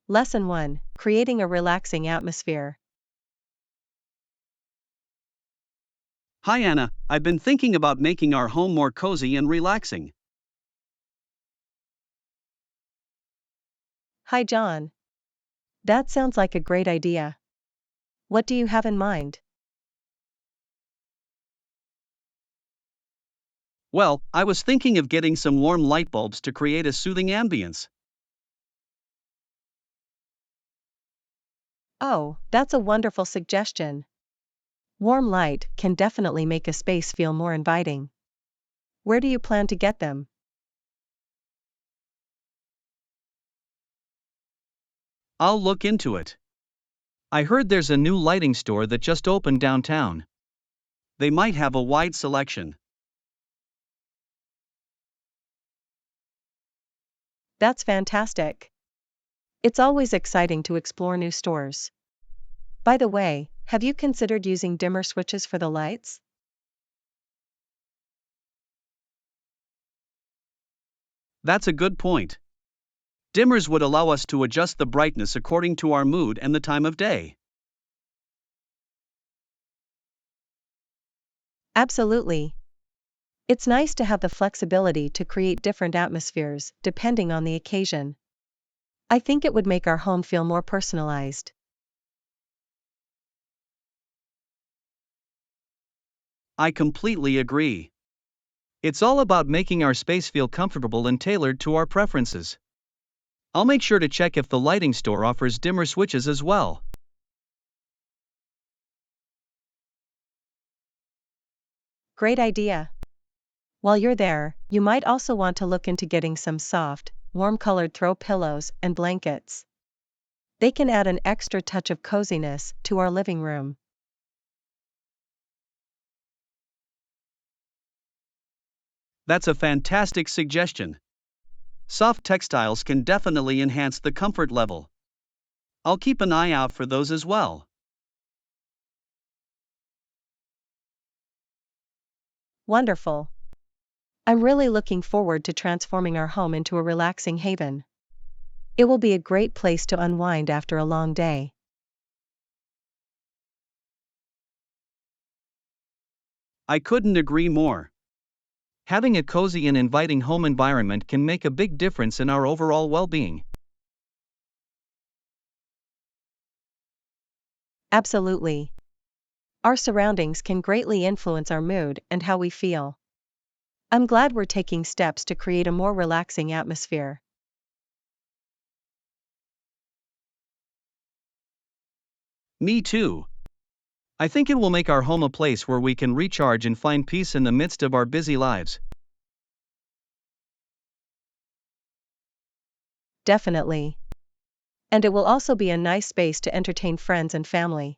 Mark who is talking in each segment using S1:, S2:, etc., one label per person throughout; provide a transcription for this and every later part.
S1: Lesson 1. Creating a relaxing atmosphere.
S2: Hi Anna, I've been thinking about making our home more cozy and relaxing.
S1: Hi John. That sounds like a great idea. What do you have in mind?
S2: Well, I was thinking of getting some warm light bulbs to create a soothing ambience.
S1: Oh, that's a wonderful suggestion. Warm light can definitely make a space feel more inviting. Where do you plan to get them?
S2: I'll look into it. I heard there's a new lighting store that just opened downtown. They might have a wide selection.
S1: That's fantastic. It's always exciting to explore new stores. By the way, have you considered using dimmer switches for the lights?
S2: That's a good point. Dimmers would allow us to adjust the brightness according to our mood and the time of day.
S1: Absolutely. It's nice to have the flexibility to create different atmospheres depending on the occasion. I think it would make our home feel more personalized.
S2: I completely agree. It's all about making our space feel comfortable and tailored to our preferences. I'll make sure to check if the lighting store offers dimmer switches as well.
S1: Great idea. While you're there, you might also want to look into getting some soft, warm-colored throw pillows and blankets. They can add an extra touch of coziness to our living room.
S2: That's a fantastic suggestion. Soft textiles can definitely enhance the comfort level. I'll keep an eye out for those as well.
S1: Wonderful. I'm really looking forward to transforming our home into a relaxing haven. It will be a great place to unwind after a long day.
S2: I couldn't agree more. Having a cozy and inviting home environment can make a big difference in our overall well-being.
S1: Absolutely. Our surroundings can greatly influence our mood and how we feel. I'm glad we're taking steps to create a more relaxing atmosphere.
S2: Me too. I think it will make our home a place where we can recharge and find peace in the midst of our busy lives.
S1: Definitely. And it will also be a nice space to entertain friends and family.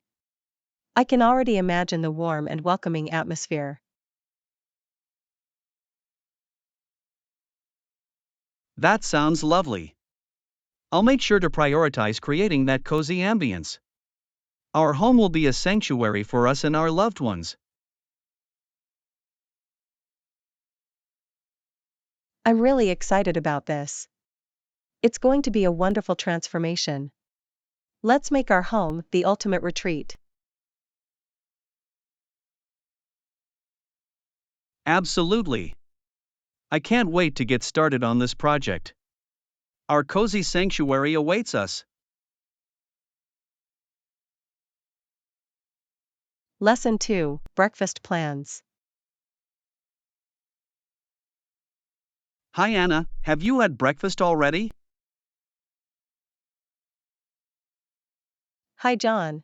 S1: I can already imagine the warm and welcoming atmosphere.
S2: That sounds lovely. I'll make sure to prioritize creating that cozy ambience. Our home will be a sanctuary for us and our loved ones.
S1: I'm really excited about this. It's going to be a wonderful transformation. Let's make our home the ultimate retreat.
S2: Absolutely. I can't wait to get started on this project. Our cozy sanctuary awaits us.
S1: Lesson 2. Breakfast plans.
S2: Hi Anna, have you had breakfast already?
S1: Hi John.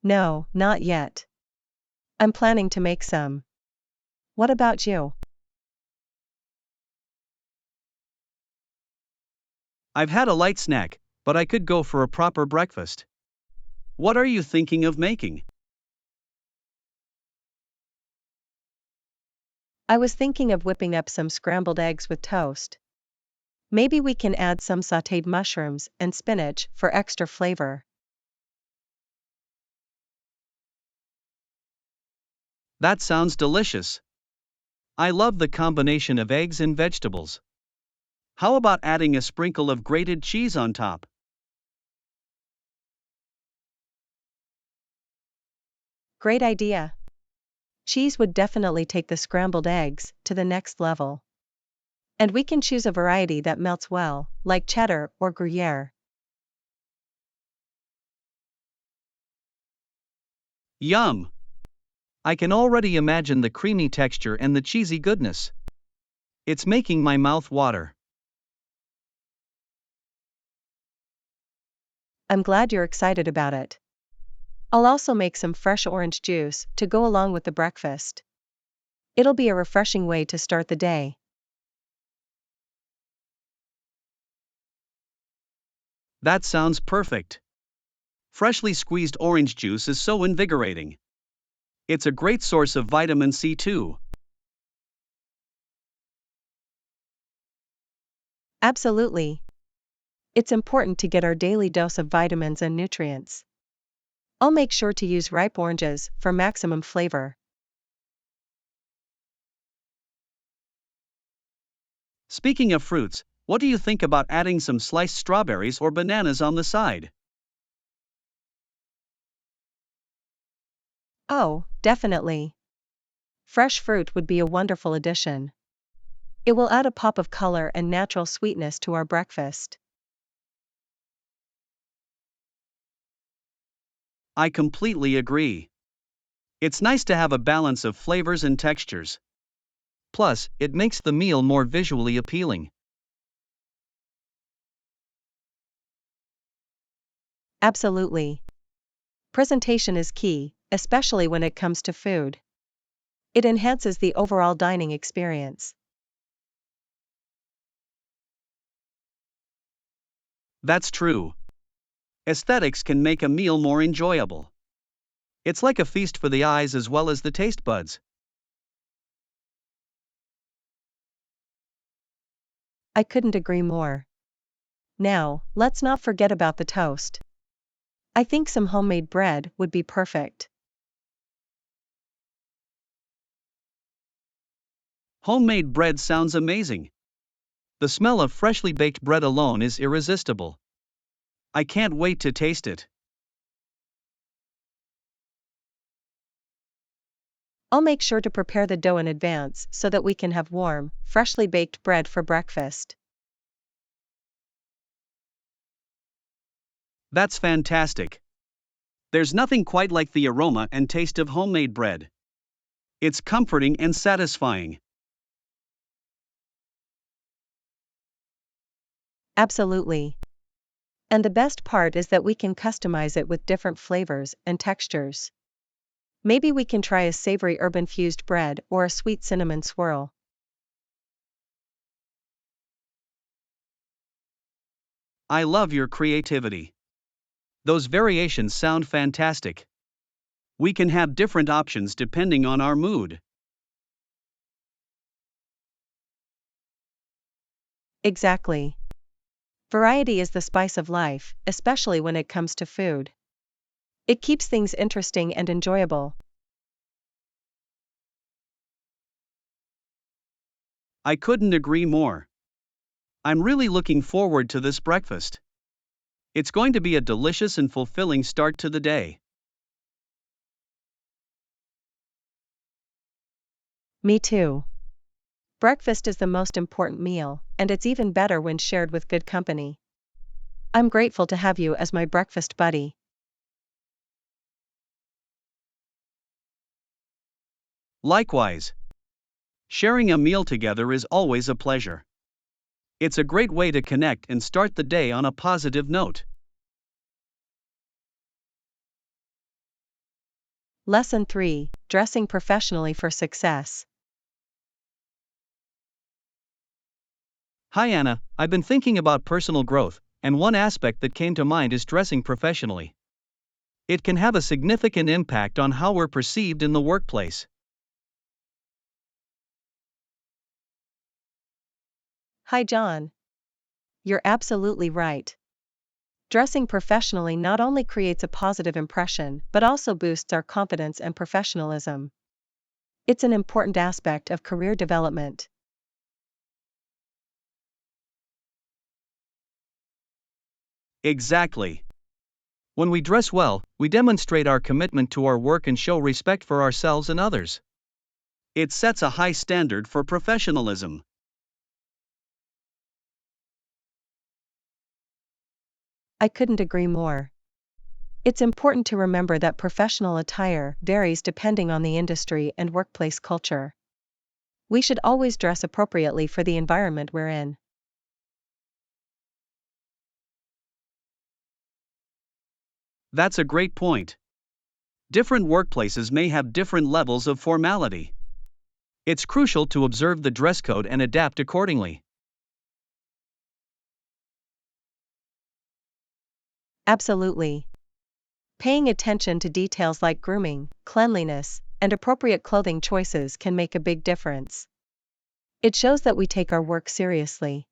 S1: No, not yet. I'm planning to make some. What about you?
S2: I've had a light snack, but I could go for a proper breakfast. What are you thinking of making?
S1: I was thinking of whipping up some scrambled eggs with toast. Maybe we can add some sautéed mushrooms and spinach for extra flavor.
S2: That sounds delicious. I love the combination of eggs and vegetables. How about adding a sprinkle of grated cheese on top?
S1: Great idea. Cheese would definitely take the scrambled eggs to the next level. And we can choose a variety that melts well, like cheddar or Gruyere.
S2: Yum! I can already imagine the creamy texture and the cheesy goodness. It's making my mouth water.
S1: I'm glad you're excited about it. I'll also make some fresh orange juice to go along with the breakfast. It'll be a refreshing way to start the day.
S2: That sounds perfect. Freshly squeezed orange juice is so invigorating. It's a great source of vitamin C too.
S1: Absolutely. It's important to get our daily dose of vitamins and nutrients. I'll make sure to use ripe oranges for maximum flavor.
S2: Speaking of fruits, what do you think about adding some sliced strawberries or bananas on the side?
S1: Oh, definitely. Fresh fruit would be a wonderful addition. It will add a pop of color and natural sweetness to our breakfast.
S2: I completely agree. It's nice to have a balance of flavors and textures. Plus, it makes the meal more visually appealing.
S1: Absolutely. Presentation is key, especially when it comes to food. It enhances the overall dining experience.
S2: That's true. Aesthetics can make a meal more enjoyable. It's like a feast for the eyes as well as the taste buds.
S1: I couldn't agree more. Now, let's not forget about the toast. I think some homemade bread would be perfect.
S2: Homemade bread sounds amazing. The smell of freshly baked bread alone is irresistible. I can't wait to taste it.
S1: I'll make sure to prepare the dough in advance so that we can have warm, freshly baked bread for breakfast.
S2: That's fantastic. There's nothing quite like the aroma and taste of homemade bread. It's comforting and satisfying.
S1: Absolutely. And the best part is that we can customize it with different flavors and textures. Maybe we can try a savory herb-infused bread or a sweet cinnamon swirl.
S2: I love your creativity. Those variations sound fantastic. We can have different options depending on our mood.
S1: Exactly. Variety is the spice of life, especially when it comes to food. It keeps things interesting and enjoyable.
S2: I couldn't agree more. I'm really looking forward to this breakfast. It's going to be a delicious and fulfilling start to the day.
S1: Me too. Breakfast is the most important meal, and it's even better when shared with good company. I'm grateful to have you as my breakfast buddy.
S2: Likewise, sharing a meal together is always a pleasure. It's a great way to connect and start the day on a positive note.
S1: Lesson 3: Dressing professionally for success.
S2: Hi Anna, I've been thinking about personal growth, and one aspect that came to mind is dressing professionally. It can have a significant impact on how we're perceived in the workplace.
S1: Hi John. You're absolutely right. Dressing professionally not only creates a positive impression but also boosts our confidence and professionalism. It's an important aspect of career development.
S2: Exactly. When we dress well, we demonstrate our commitment to our work and show respect for ourselves and others. It sets a high standard for professionalism.
S1: I couldn't agree more. It's important to remember that professional attire varies depending on the industry and workplace culture. We should always dress appropriately for the environment we're in.
S2: That's a great point. Different workplaces may have different levels of formality. It's crucial to observe the dress code and adapt accordingly.
S1: Absolutely. Paying attention to details like grooming, cleanliness, and appropriate clothing choices can make a big difference. It shows that we take our work seriously.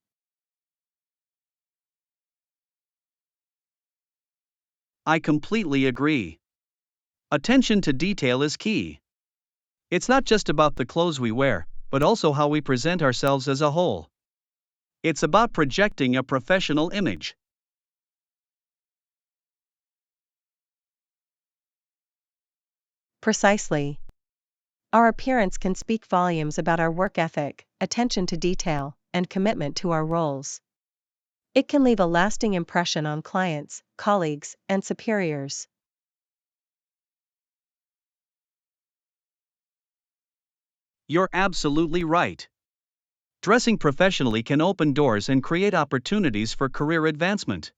S2: I completely agree. Attention to detail is key. It's not just about the clothes we wear, but also how we present ourselves as a whole. It's about projecting a professional image.
S1: Precisely. Our appearance can speak volumes about our work ethic, attention to detail, and commitment to our roles. It can leave a lasting impression on clients, colleagues, and superiors.
S2: You're absolutely right. Dressing professionally can open doors and create opportunities for career advancement.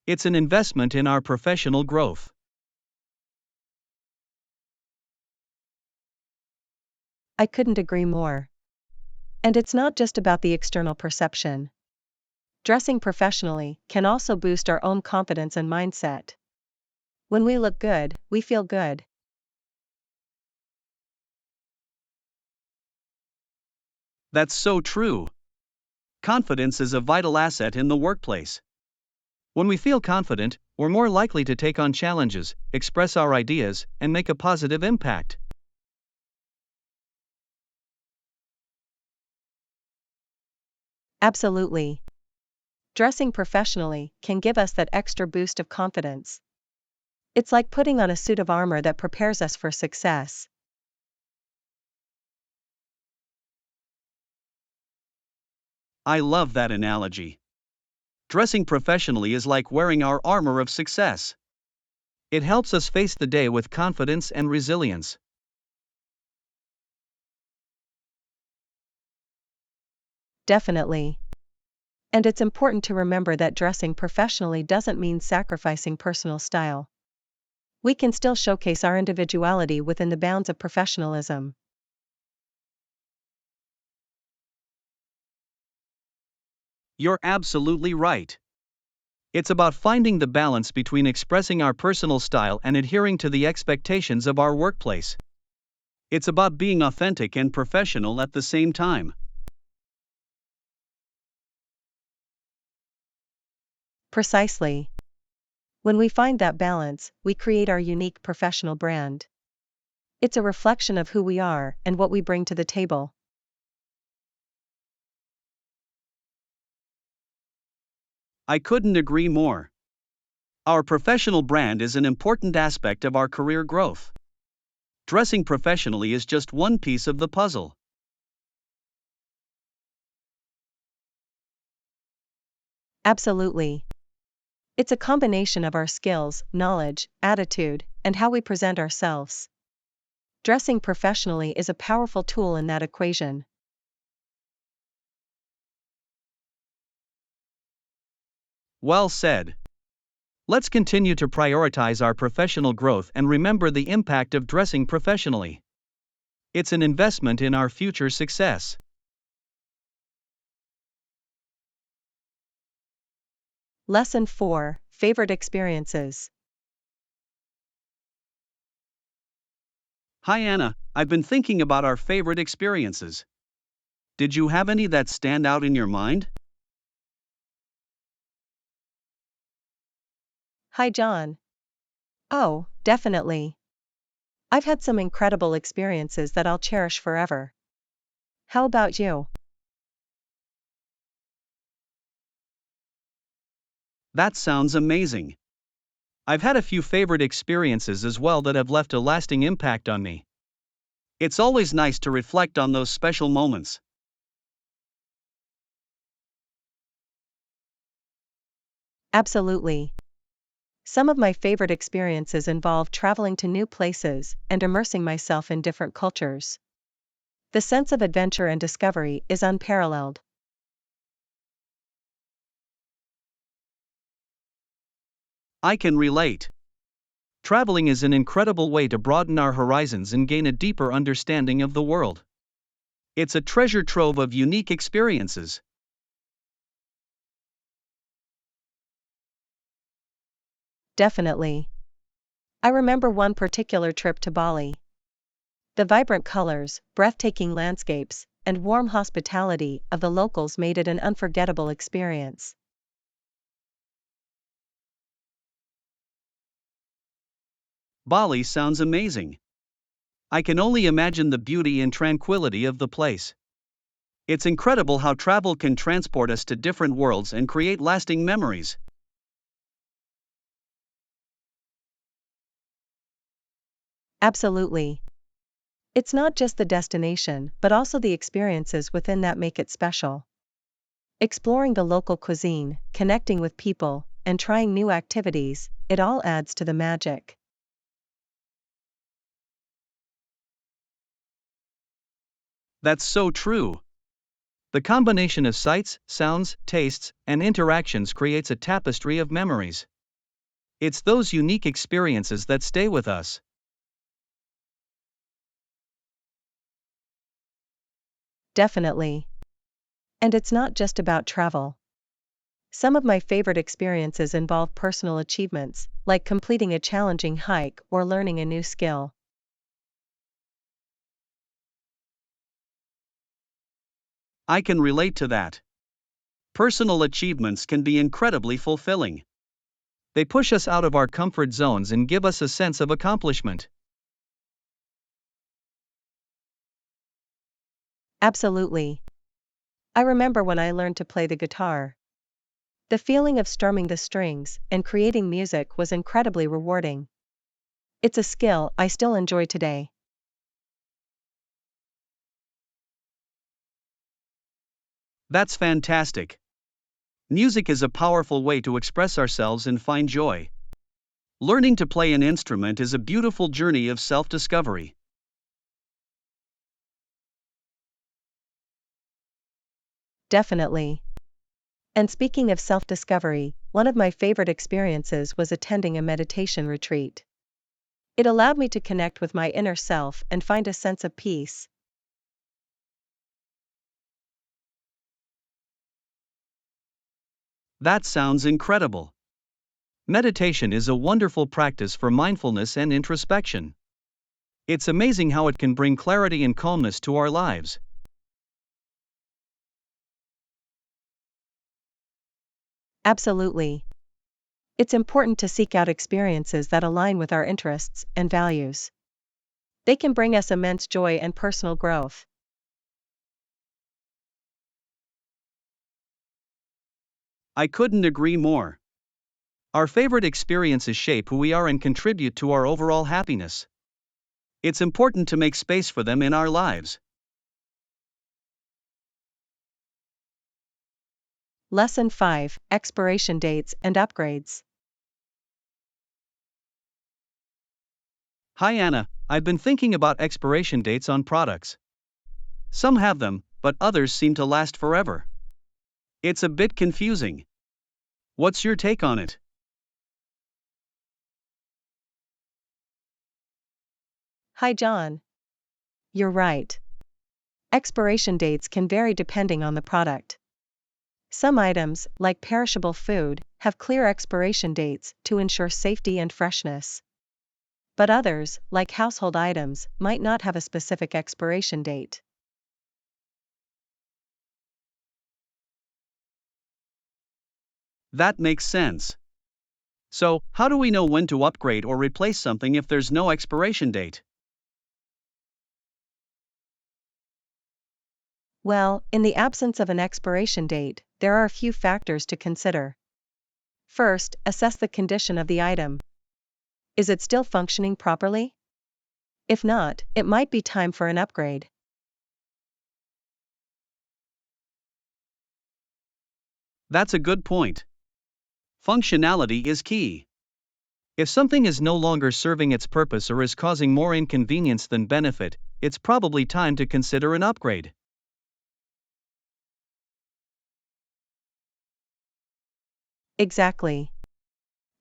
S2: It's an investment in our professional growth.
S1: I couldn't agree more. And it's not just about the external perception. Dressing professionally can also boost our own confidence and mindset. When we look good, we feel good.
S2: That's so true. Confidence is a vital asset in the workplace. When we feel confident, we're more likely to take on challenges, express our ideas, and make a positive impact.
S1: Absolutely. Dressing professionally can give us that extra boost of confidence. It's like putting on a suit of armor that prepares us for success.
S2: I love that analogy. Dressing professionally is like wearing our armor of success. It helps us face the day with confidence and resilience.
S1: Definitely. And it's important to remember that dressing professionally doesn't mean sacrificing personal style. We can still showcase our individuality within the bounds of professionalism.
S2: You're absolutely right. It's about finding the balance between expressing our personal style and adhering to the expectations of our workplace. It's about being authentic and professional at the same time.
S1: Precisely. When we find that balance, we create our unique professional brand. It's a reflection of who we are and what we bring to the table.
S2: I couldn't agree more. Our professional brand is an important aspect of our career growth. Dressing professionally is just one piece of the puzzle.
S1: Absolutely. It's a combination of our skills, knowledge, attitude, and how we present ourselves. Dressing professionally is a powerful tool in that equation.
S2: Well said. Let's continue to prioritize our professional growth and remember the impact of dressing professionally. It's an investment in our future success.
S1: Lesson 4: Favorite experiences.
S2: Hi Anna, I've been thinking about our favorite experiences. Did you have any that stand out in your mind?
S1: Hi, John. Oh, definitely. I've had some incredible experiences that I'll cherish forever. How about you?
S2: That sounds amazing. I've had a few favorite experiences as well that have left a lasting impact on me. It's always nice to reflect on those special moments.
S1: Absolutely. Some of my favorite experiences involve traveling to new places and immersing myself in different cultures. The sense of adventure and discovery is unparalleled.
S2: I can relate. Traveling is an incredible way to broaden our horizons and gain a deeper understanding of the world. It's a treasure trove of unique experiences.
S1: Definitely. I remember one particular trip to Bali. The vibrant colors, breathtaking landscapes, and warm hospitality of the locals made it an unforgettable experience.
S2: Bali sounds amazing. I can only imagine the beauty and tranquility of the place. It's incredible how travel can transport us to different worlds and create lasting memories.
S1: Absolutely. It's not just the destination, but also the experiences within that make it special. Exploring the local cuisine, connecting with people, and trying new activities, it all adds to the magic.
S2: That's so true. The combination of sights, sounds, tastes, and interactions creates a tapestry of memories. It's those unique experiences that stay with us.
S1: Definitely. And it's not just about travel. Some of my favorite experiences involve personal achievements, like completing a challenging hike or learning a new skill.
S2: I can relate to that. Personal achievements can be incredibly fulfilling. They push us out of our comfort zones and give us a sense of accomplishment.
S1: Absolutely. I remember when I learned to play the guitar. The feeling of strumming the strings and creating music was incredibly rewarding. It's a skill I still enjoy today.
S2: That's fantastic. Music is a powerful way to express ourselves and find joy. Learning to play an instrument is a beautiful journey of self discovery.
S1: Definitely. And speaking of self-discovery, one of my favorite experiences was attending a meditation retreat. It allowed me to connect with my inner self and find a sense of peace.
S2: That sounds incredible. Meditation is a wonderful practice for mindfulness and introspection. It's amazing how it can bring clarity and calmness to our lives.
S1: Absolutely. It's important to seek out experiences that align with our interests and values. They can bring us immense joy and personal growth.
S2: I couldn't agree more. Our favorite experiences shape who we are and contribute to our overall happiness. It's important to make space for them in our lives.
S1: Lesson 5: Expiration dates and upgrades.
S2: Hi Anna, I've been thinking about expiration dates on products. Some have them, but others seem to last forever. It's a bit confusing. What's your take on it?
S1: Hi John. You're right. Expiration dates can vary depending on the product. Some items, like perishable food, have clear expiration dates to ensure safety and freshness. But others, like household items, might not have a specific expiration date.
S2: That makes sense. So, how do we know when to upgrade or replace something if there's no expiration date?
S1: Well, in the absence of an expiration date, there are a few factors to consider. First, assess the condition of the item. Is it still functioning properly? If not, it might be time for an upgrade.
S2: That's a good point. Functionality is key. If something is no longer serving its purpose or is causing more inconvenience than benefit, it's probably time to consider an upgrade.
S1: Exactly.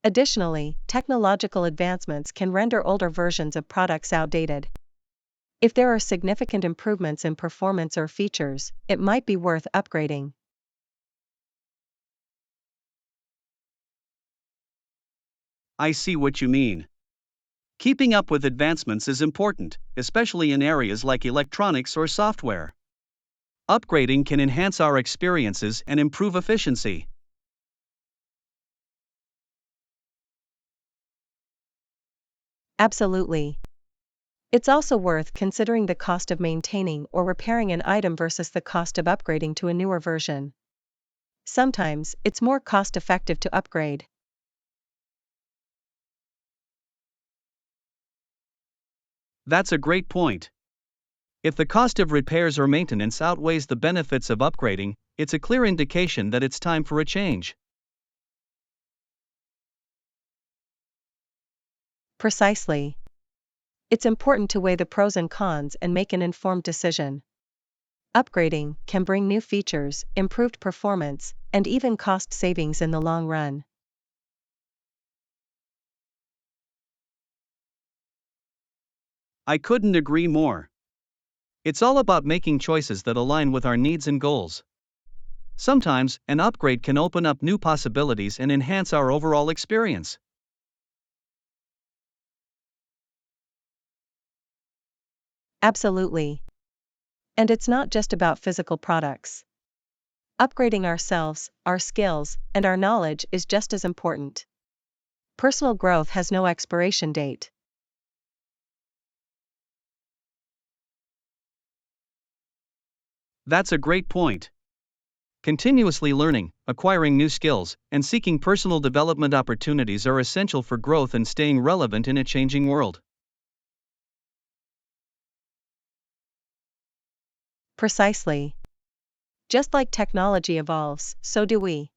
S1: Additionally, technological advancements can render older versions of products outdated. If there are significant improvements in performance or features, it might be worth upgrading.
S2: I see what you mean. Keeping up with advancements is important, especially in areas like electronics or software. Upgrading can enhance our experiences and improve efficiency.
S1: Absolutely. It's also worth considering the cost of maintaining or repairing an item versus the cost of upgrading to a newer version. Sometimes, it's more cost-effective to upgrade.
S2: That's a great point. If the cost of repairs or maintenance outweighs the benefits of upgrading, it's a clear indication that it's time for a change.
S1: Precisely. It's important to weigh the pros and cons and make an informed decision. Upgrading can bring new features, improved performance, and even cost savings in the long run.
S2: I couldn't agree more. It's all about making choices that align with our needs and goals. Sometimes, an upgrade can open up new possibilities and enhance our overall experience.
S1: Absolutely. And it's not just about physical products. Upgrading ourselves, our skills, and our knowledge is just as important. Personal growth has no expiration date.
S2: That's a great point. Continuously learning, acquiring new skills, and seeking personal development opportunities are essential for growth and staying relevant in a changing world.
S1: Precisely. Just like technology evolves, so do we.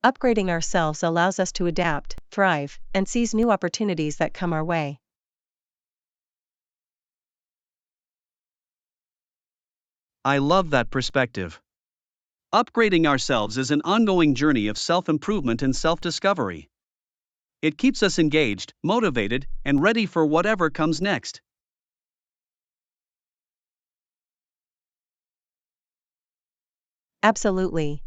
S1: Upgrading ourselves allows us to adapt, thrive, and seize new opportunities that come our way.
S2: I love that perspective. Upgrading ourselves is an ongoing journey of self improvement and self discovery. It keeps us engaged, motivated, and ready for whatever comes next.
S1: Absolutely.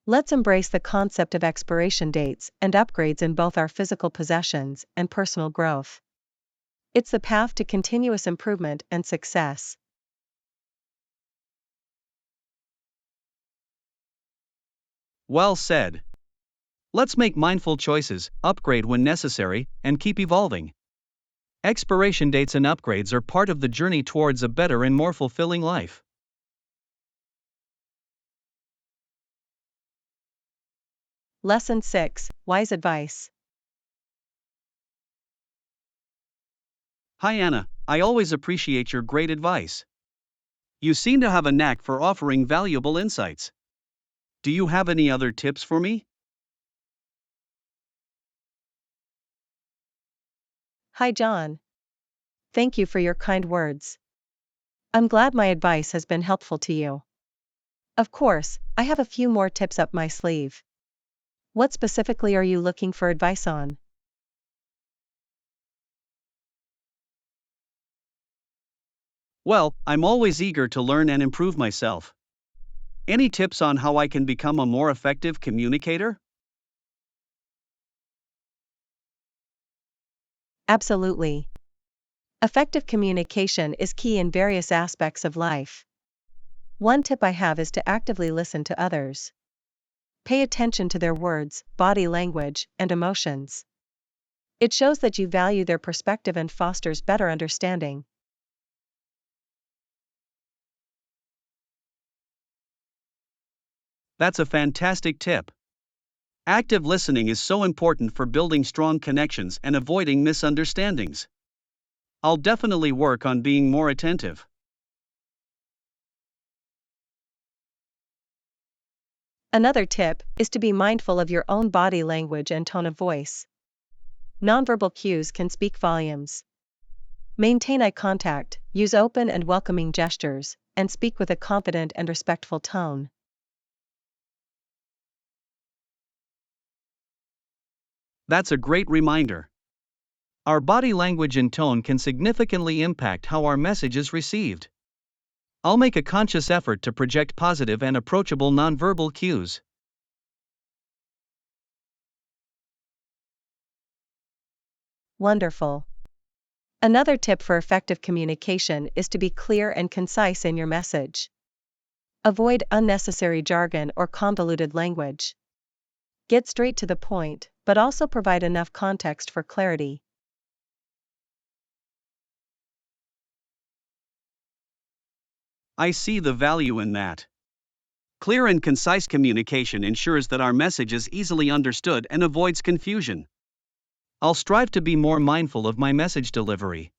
S1: Let's embrace the concept of expiration dates and upgrades in both our physical possessions and personal growth. It's the path to continuous improvement and success.
S2: Well said. Let's make mindful choices, upgrade when necessary, and keep evolving. Expiration dates and upgrades are part of the journey towards a better and more fulfilling life.
S1: Lesson 6: Wise Advice.
S2: Hi Anna, I always appreciate your great advice. You seem to have a knack for offering valuable insights. Do you have any other tips for me?
S1: Hi, John. Thank you for your kind words. I'm glad my advice has been helpful to you. Of course, I have a few more tips up my sleeve. What specifically are you looking for advice on?
S2: Well, I'm always eager to learn and improve myself. Any tips on how I can become a more effective communicator?
S1: Absolutely. Effective communication is key in various aspects of life. One tip I have is to actively listen to others. Pay attention to their words, body language, and emotions. It shows that you value their perspective and fosters better understanding.
S2: That's a fantastic tip. Active listening is so important for building strong connections and avoiding misunderstandings. I'll definitely work on being more attentive.
S1: Another tip is to be mindful of your own body language and tone of voice. Nonverbal cues can speak volumes. Maintain eye contact, use open and welcoming gestures, and speak with a confident and respectful tone.
S2: That's a great reminder. Our body language and tone can significantly impact how our message is received. I'll make a conscious effort to project positive and approachable nonverbal cues.
S1: Wonderful. Another tip for effective communication is to be clear and concise in your message. Avoid unnecessary jargon or convoluted language. Get straight to the point, but also provide enough context for clarity.
S2: I see the value in that. Clear and concise communication ensures that our message is easily understood and avoids confusion. I'll strive to be more mindful of my message delivery.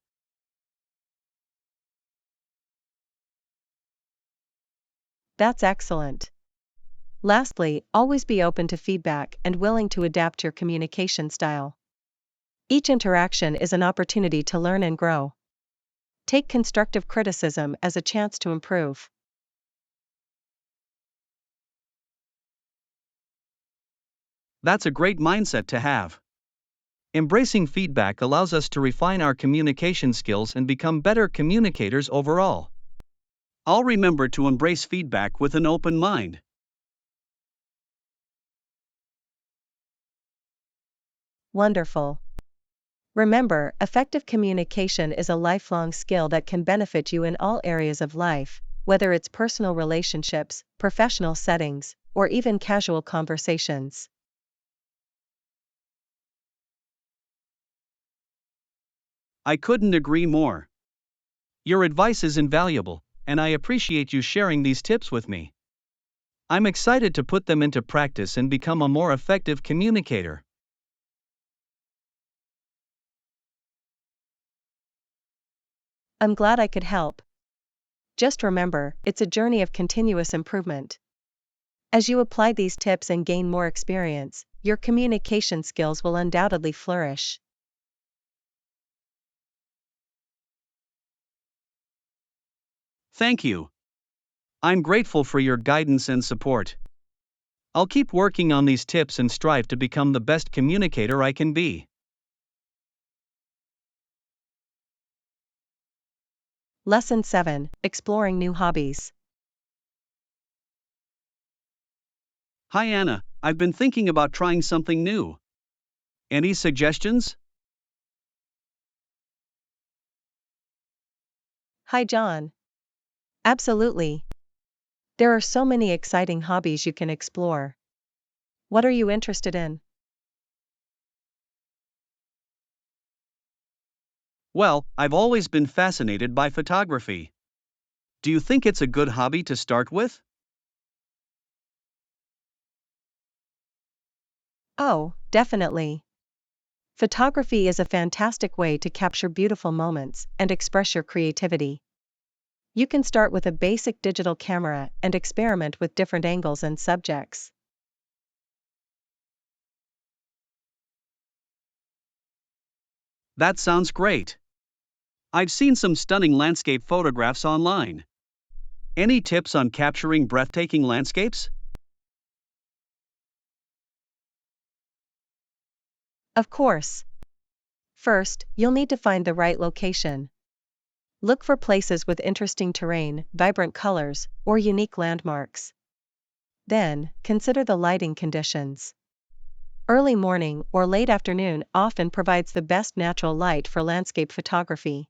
S1: That's excellent. Lastly, always be open to feedback and willing to adapt your communication style. Each interaction is an opportunity to learn and grow. Take constructive criticism as a chance to improve.
S2: That's a great mindset to have. Embracing feedback allows us to refine our communication skills and become better communicators overall. I'll remember to embrace feedback with an open mind.
S1: Wonderful. Remember, effective communication is a lifelong skill that can benefit you in all areas of life, whether it's personal relationships, professional settings, or even casual conversations.
S2: I couldn't agree more. Your advice is invaluable, and I appreciate you sharing these tips with me. I'm excited to put them into practice and become a more effective communicator.
S1: I'm glad I could help. Just remember, it's a journey of continuous improvement. As you apply these tips and gain more experience, your communication skills will undoubtedly flourish.
S2: Thank you. I'm grateful for your guidance and support. I'll keep working on these tips and strive to become the best communicator I can be.
S1: Lesson 7: Exploring New Hobbies.
S2: Hi Anna, I've been thinking about trying something new. Any suggestions?
S1: Hi John. Absolutely. There are so many exciting hobbies you can explore. What are you interested in?
S2: Well, I've always been fascinated by photography. Do you think it's a good hobby to start with?
S1: Oh, definitely. Photography is a fantastic way to capture beautiful moments and express your creativity. You can start with a basic digital camera and experiment with different angles and subjects.
S2: That sounds great. I've seen some stunning landscape photographs online. Any tips on capturing breathtaking landscapes?
S1: Of course. First, you'll need to find the right location. Look for places with interesting terrain, vibrant colors, or unique landmarks. Then, consider the lighting conditions. Early morning or late afternoon often provides the best natural light for landscape photography.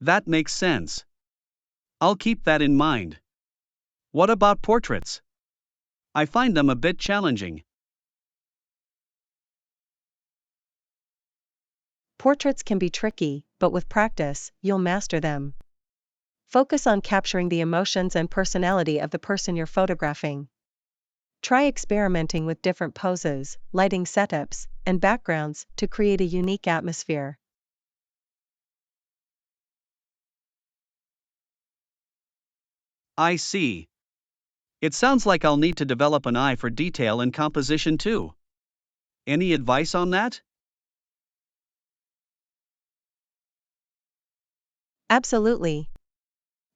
S2: That makes sense. I'll keep that in mind. What about portraits? I find them a bit challenging.
S1: Portraits can be tricky, but with practice, you'll master them. Focus on capturing the emotions and personality of the person you're photographing. Try experimenting with different poses, lighting setups, and backgrounds to create a unique atmosphere.
S2: I see. It sounds like I'll need to develop an eye for detail and composition too. Any advice on that?
S1: Absolutely.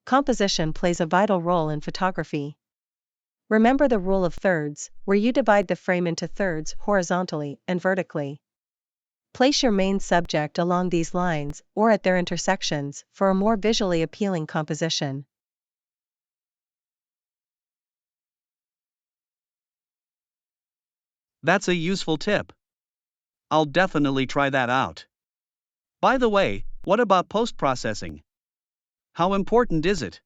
S1: Composition plays a vital role in photography. Remember the rule of thirds, where you divide the frame into thirds horizontally and vertically. Place your main subject along these lines or at their intersections for a more visually appealing composition.
S2: That's a useful tip. I'll definitely try that out. By the way, what about post processing? How important is it?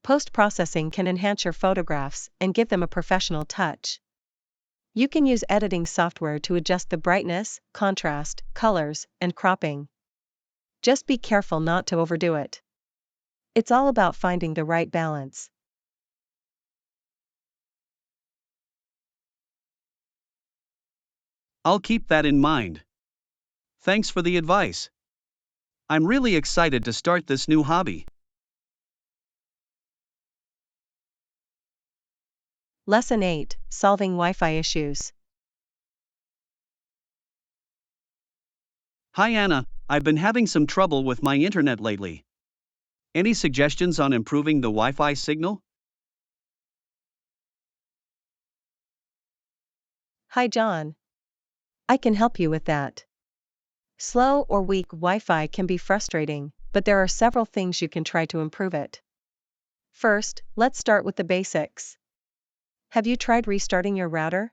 S1: Post-processing can enhance your photographs and give them a professional touch. You can use editing software to adjust the brightness, contrast, colors, and cropping. Just be careful not to overdo it. It's all about finding the right balance.
S2: I'll keep that in mind. Thanks for the advice. I'm really excited to start this new hobby.
S1: Lesson 8: Solving Wi-Fi Issues.
S2: Hi Anna, I've been having some trouble with my internet lately. Any suggestions on improving the Wi Fi signal?
S1: Hi John. I can help you with that. Slow or weak Wi-Fi can be frustrating, but there are several things you can try to improve it. First, let's start with the basics. Have you tried restarting your router?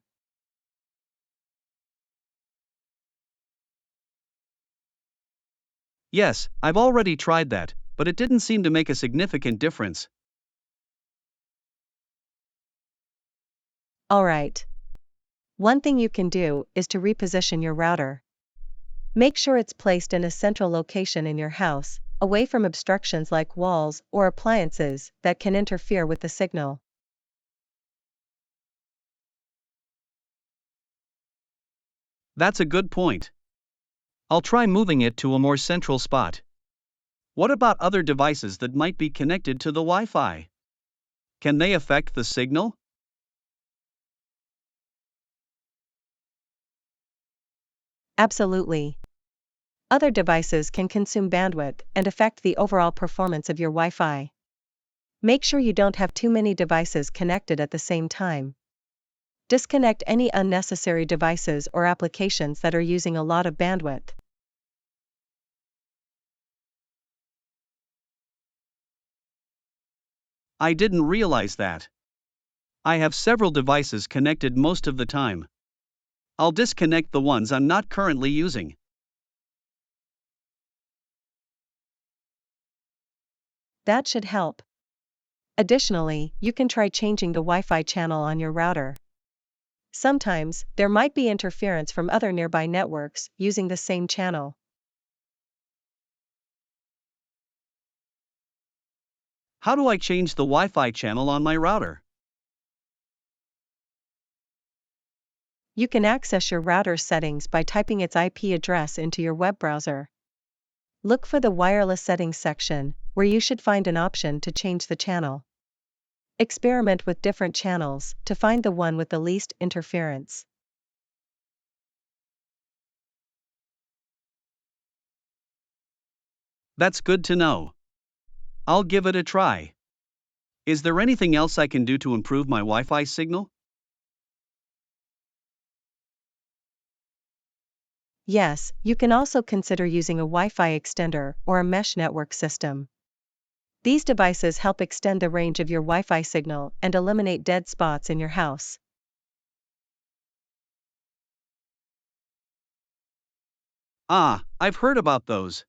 S2: Yes, I've already tried that, but it didn't seem to make a significant difference.
S1: Alright. One thing you can do is to reposition your router. Make sure it's placed in a central location in your house, away from obstructions like walls or appliances that can interfere with the signal.
S2: That's a good point. I'll try moving it to a more central spot. What about other devices that might be connected to the Wi Fi? Can they affect the signal?
S1: Absolutely. Other devices can consume bandwidth and affect the overall performance of your Wi-Fi. Make sure you don't have too many devices connected at the same time. Disconnect any unnecessary devices or applications that are using a lot of bandwidth.
S2: I didn't realize that. I have several devices connected most of the time. I'll disconnect the ones I'm not currently using.
S1: That should help. Additionally, you can try changing the Wi-Fi channel on your router. Sometimes, there might be interference from other nearby networks using the same channel.
S2: How do I change the Wi Fi channel on my router?
S1: You can access your router's settings by typing its IP address into your web browser. Look for the wireless settings section, where you should find an option to change the channel. Experiment with different channels to find the one with the least interference.
S2: That's good to know. I'll give it a try. Is there anything else I can do to improve my Wi Fi signal?
S1: Yes, you can also consider using a Wi-Fi extender or a mesh network system. These devices help extend the range of your Wi-Fi signal and eliminate dead spots in your house.
S2: Ah, I've heard about those.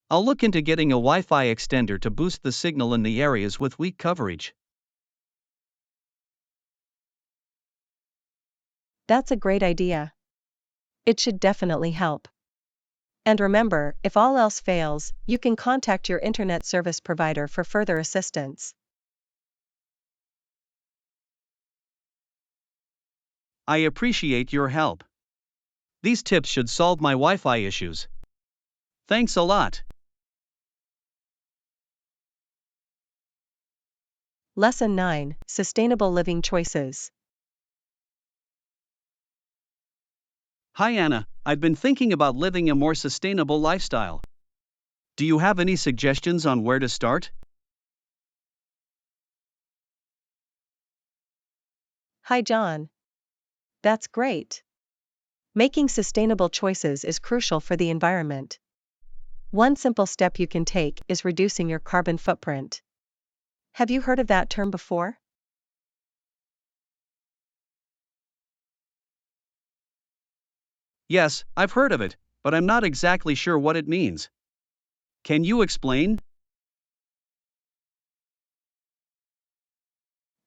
S2: I'll look into getting a Wi Fi extender to boost the signal in the areas with weak coverage.
S1: That's a great idea. It should definitely help. And remember, if all else fails, you can contact your internet service provider for further assistance.
S2: I appreciate your help. These tips should solve my Wi-Fi issues. Thanks a lot.
S1: Lesson 9: Sustainable Living Choices.
S2: Hi Anna, I've been thinking about living a more sustainable lifestyle. Do you have any suggestions on where to start?
S1: Hi John. That's great. Making sustainable choices is crucial for the environment. One simple step you can take is reducing your carbon footprint. Have you heard of that term before?
S2: Yes, I've heard of it, but I'm not exactly sure what it means. Can you explain?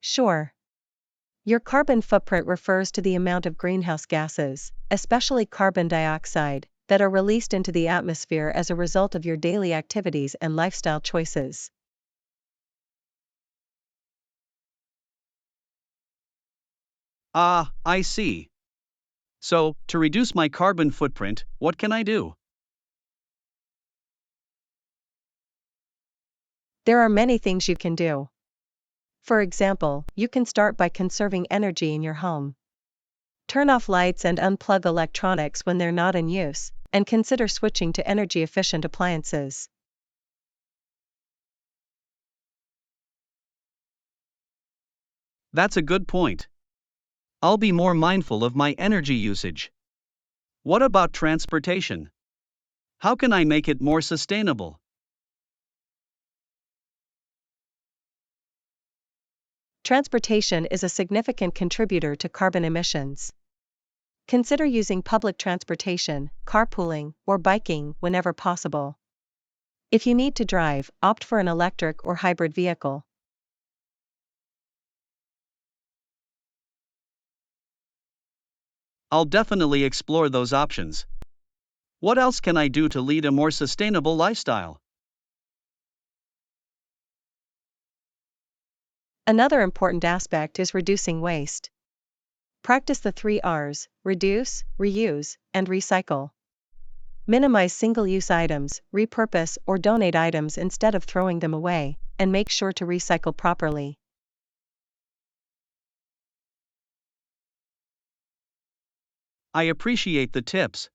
S1: Sure. Your carbon footprint refers to the amount of greenhouse gases, especially carbon dioxide, that are released into the atmosphere as a result of your daily activities and lifestyle choices.
S2: Ah, I see. So, to reduce my carbon footprint, what can I do?
S1: There are many things you can do. For example, you can start by conserving energy in your home. Turn off lights and unplug electronics when they're not in use, and consider switching to energy-efficient appliances.
S2: That's a good point. I'll be more mindful of my energy usage. What about transportation? How can I make it more sustainable?
S1: Transportation is a significant contributor to carbon emissions. Consider using public transportation, carpooling, or biking whenever possible. If you need to drive, opt for an electric or hybrid vehicle.
S2: I'll definitely explore those options. What else can I do to lead a more sustainable lifestyle?
S1: Another important aspect is reducing waste. Practice the 3 R's: reduce, reuse, and recycle. Minimize single-use items, repurpose or donate items instead of throwing them away, and make sure to recycle properly.
S2: I appreciate the tips.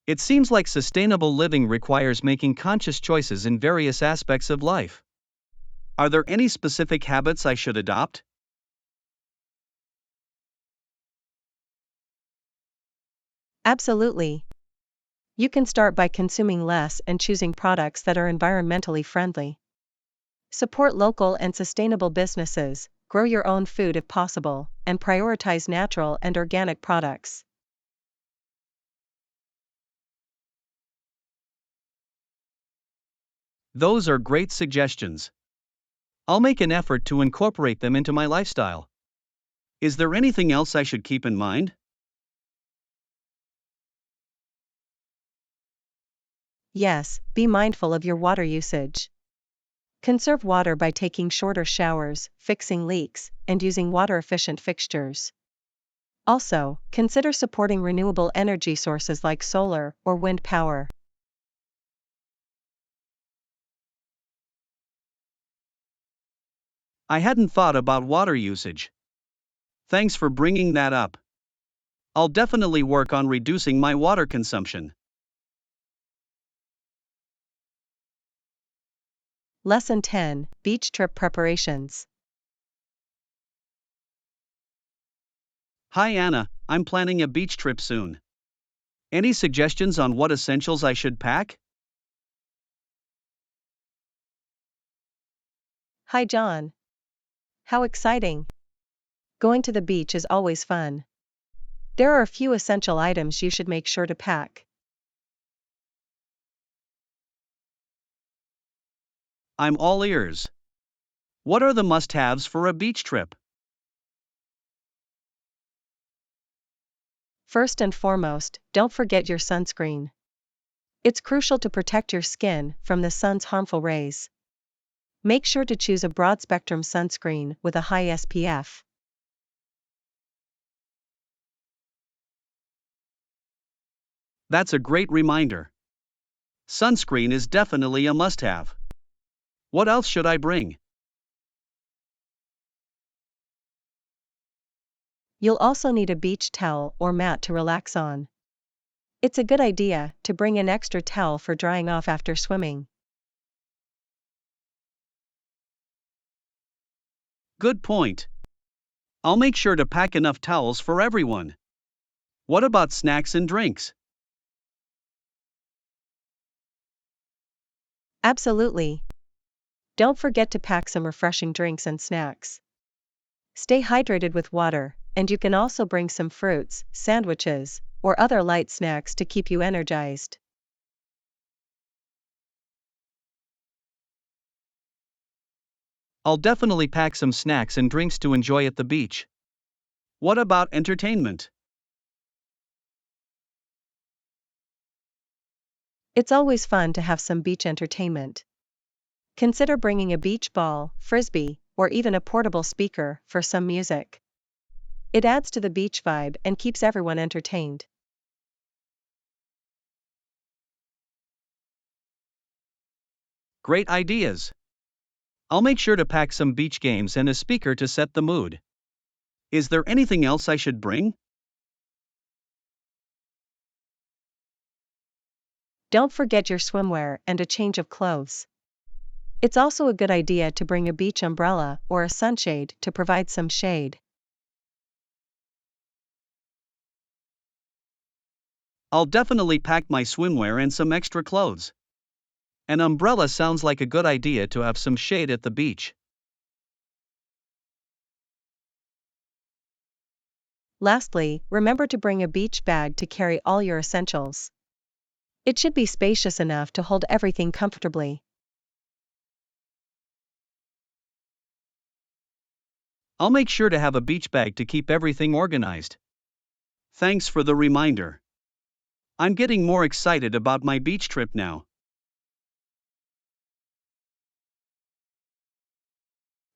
S2: It seems like sustainable living requires making conscious choices in various aspects of life. Are there any specific habits I should adopt?
S1: Absolutely. You can start by consuming less and choosing products that are environmentally friendly. Support local and sustainable businesses, grow your own food if possible, and prioritize natural and organic products.
S2: Those are great suggestions. I'll make an effort to incorporate them into my lifestyle. Is there anything else I should keep in mind?
S1: Yes, be mindful of your water usage. Conserve water by taking shorter showers, fixing leaks, and using water-efficient fixtures. Also, consider supporting renewable energy sources like solar or wind power.
S2: I hadn't thought about water usage. Thanks for bringing that up. I'll definitely work on reducing my water consumption.
S1: Lesson 10: Beach Trip Preparations.
S2: Hi Anna, I'm planning a beach trip soon. Any suggestions on what essentials I should pack?
S1: Hi John. How exciting! Going to the beach is always fun. There are a few essential items you should make sure to pack.
S2: I'm all ears. What are the must haves for a beach trip?
S1: First and foremost, don't forget your sunscreen. It's crucial to protect your skin from the sun's harmful rays. Make sure to choose a broad-spectrum sunscreen with a high SPF.
S2: That's a great reminder. Sunscreen is definitely a must-have. What else should I bring?
S1: You'll also need a beach towel or mat to relax on. It's a good idea to bring an extra towel for drying off after swimming.
S2: Good point. I'll make sure to pack enough towels for everyone. What about snacks and drinks?
S1: Absolutely. Don't forget to pack some refreshing drinks and snacks. Stay hydrated with water, and you can also bring some fruits, sandwiches, or other light snacks to keep you energized.
S2: I'll definitely pack some snacks and drinks to enjoy at the beach. What about entertainment?
S1: It's always fun to have some beach entertainment. Consider bringing a beach ball, frisbee, or even a portable speaker for some music. It adds to the beach vibe and keeps everyone entertained.
S2: Great ideas. I'll make sure to pack some beach games and a speaker to set the mood. Is there anything else I should bring?
S1: Don't forget your swimwear and a change of clothes. It's also a good idea to bring a beach umbrella or a sunshade to provide some shade.
S2: I'll definitely pack my swimwear and some extra clothes. An umbrella sounds like a good idea to have some shade at the beach.
S1: Lastly, remember to bring a beach bag to carry all your essentials. It should be spacious enough to hold everything comfortably.
S2: I'll make sure to have a beach bag to keep everything organized. Thanks for the reminder. I'm getting more excited about my beach trip now.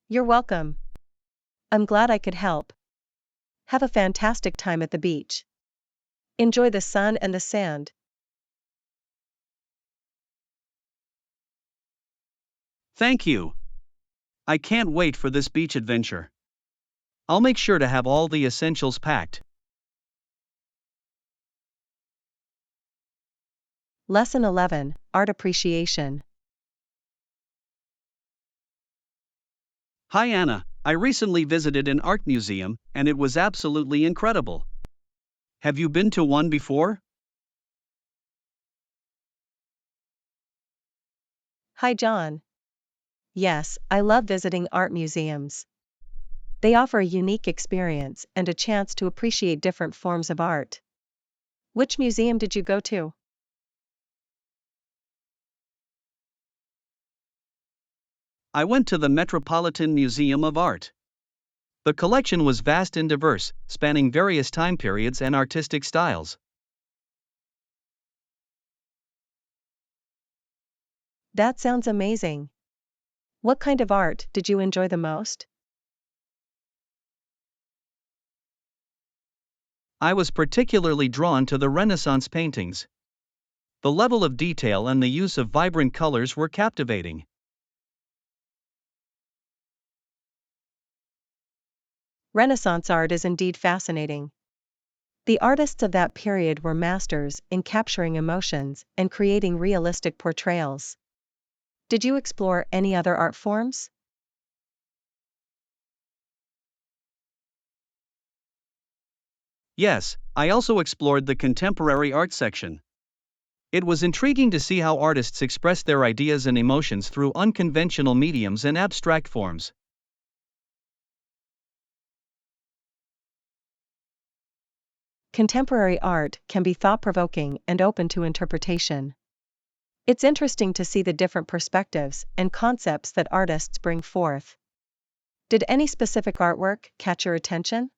S1: You're welcome. I'm glad I could help. Have a fantastic time at the beach. Enjoy the sun and the sand.
S2: Thank you. I can't wait for this beach adventure. I'll make sure to have all the essentials packed.
S1: Lesson 11, Art Appreciation.
S2: Hi Anna, I recently visited an art museum and it was absolutely incredible. Have you been to one before?
S1: Hi John. Yes, I love visiting art museums. They offer a unique experience and a chance to appreciate different forms of art. Which museum did you go to?
S2: I went to the Metropolitan Museum of Art. The collection was vast and diverse, spanning various time periods and artistic styles.
S1: That sounds amazing. What kind of art did you enjoy the most?
S2: I was particularly drawn to the Renaissance paintings. The level of detail and the use of vibrant colors were captivating.
S1: Renaissance art is indeed fascinating. The artists of that period were masters in capturing emotions and creating realistic portrayals. Did you explore any other art forms?
S2: Yes, I also explored the contemporary art section. It was intriguing to see how artists express their ideas and emotions through unconventional mediums and abstract forms.
S1: Contemporary art can be thought-provoking and open to interpretation. It's interesting to see the different perspectives and concepts that artists bring forth. Did any specific artwork catch your attention?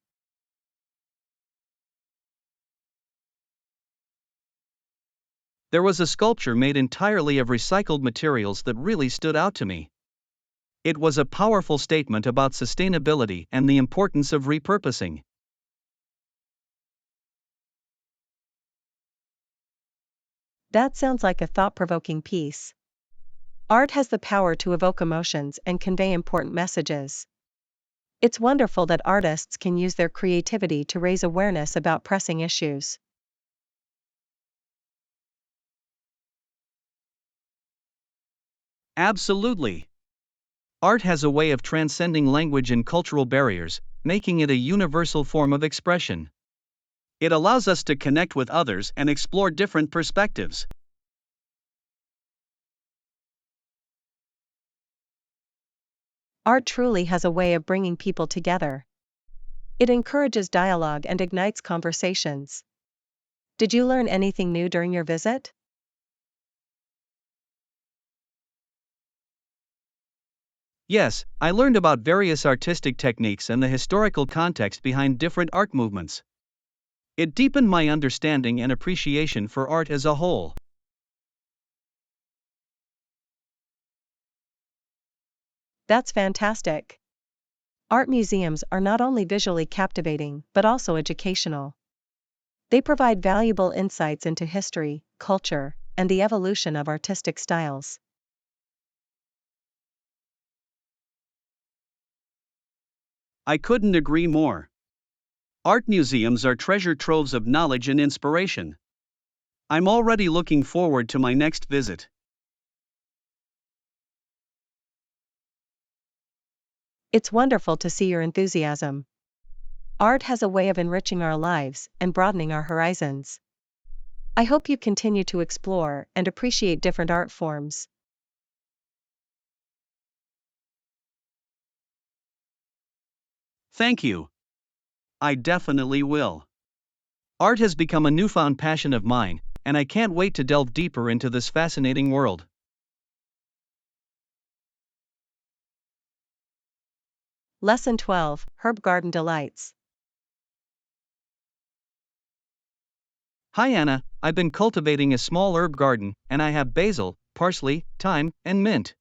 S2: There was a sculpture made entirely of recycled materials that really stood out to me. It was a powerful statement about sustainability and the importance of repurposing.
S1: That sounds like a thought-provoking piece. Art has the power to evoke emotions and convey important messages. It's wonderful that artists can use their creativity to raise awareness about pressing issues.
S2: Absolutely. Art has a way of transcending language and cultural barriers, making it a universal form of expression. It allows us to connect with others and explore different perspectives.
S1: Art truly has a way of bringing people together. It encourages dialogue and ignites conversations. Did you learn anything new during your visit?
S2: Yes, I learned about various artistic techniques and the historical context behind different art movements. It deepened my understanding and appreciation for art as a whole.
S1: That's fantastic. Art museums are not only visually captivating but also educational. They provide valuable insights into history, culture, and the evolution of artistic styles.
S2: I couldn't agree more. Art museums are treasure troves of knowledge and inspiration. I'm already looking forward to my next visit.
S1: It's wonderful to see your enthusiasm. Art has a way of enriching our lives and broadening our horizons. I hope you continue to explore and appreciate different art forms.
S2: Thank you. I definitely will. Art has become a newfound passion of mine, and I can't wait to delve deeper into this fascinating world.
S1: Lesson 12, Herb Garden Delights.
S2: Hi Anna, I've been cultivating a small herb garden, and I have basil, parsley, thyme, and mint.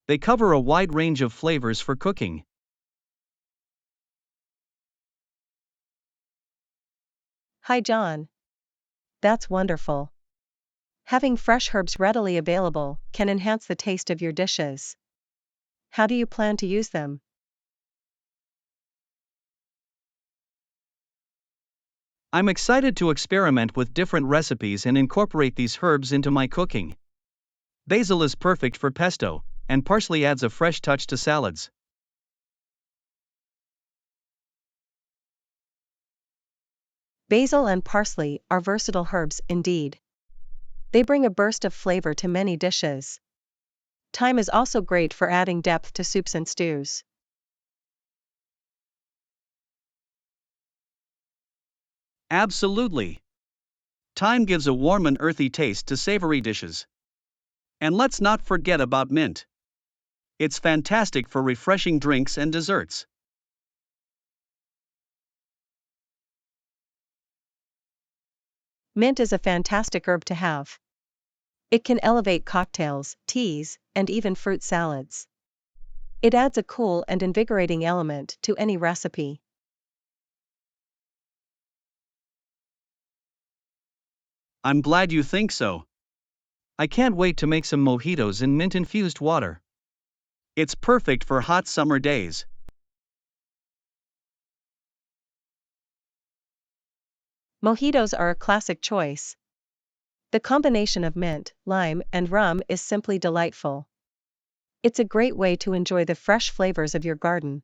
S2: They cover a wide range of flavors for cooking.
S1: Hi John. That's wonderful. Having fresh herbs readily available can enhance the taste of your dishes. How do you plan to use them?
S2: I'm excited to experiment with different recipes and incorporate these herbs into my cooking. Basil is perfect for pesto, and parsley adds a fresh touch to salads.
S1: Basil and parsley are versatile herbs indeed. They bring a burst of flavor to many dishes. Thyme is also great for adding depth to soups and stews.
S2: Absolutely. Thyme gives a warm and earthy taste to savory dishes. And let's not forget about mint. It's fantastic for refreshing drinks and desserts.
S1: Mint is a fantastic herb to have. It can elevate cocktails, teas, and even fruit salads. It adds a cool and invigorating element to any recipe.
S2: I'm glad you think so. I can't wait to make some mojitos in mint-infused water. It's perfect for hot summer days.
S1: Mojitos are a classic choice. The combination of mint, lime, and rum is simply delightful. It's a great way to enjoy the fresh flavors of your garden.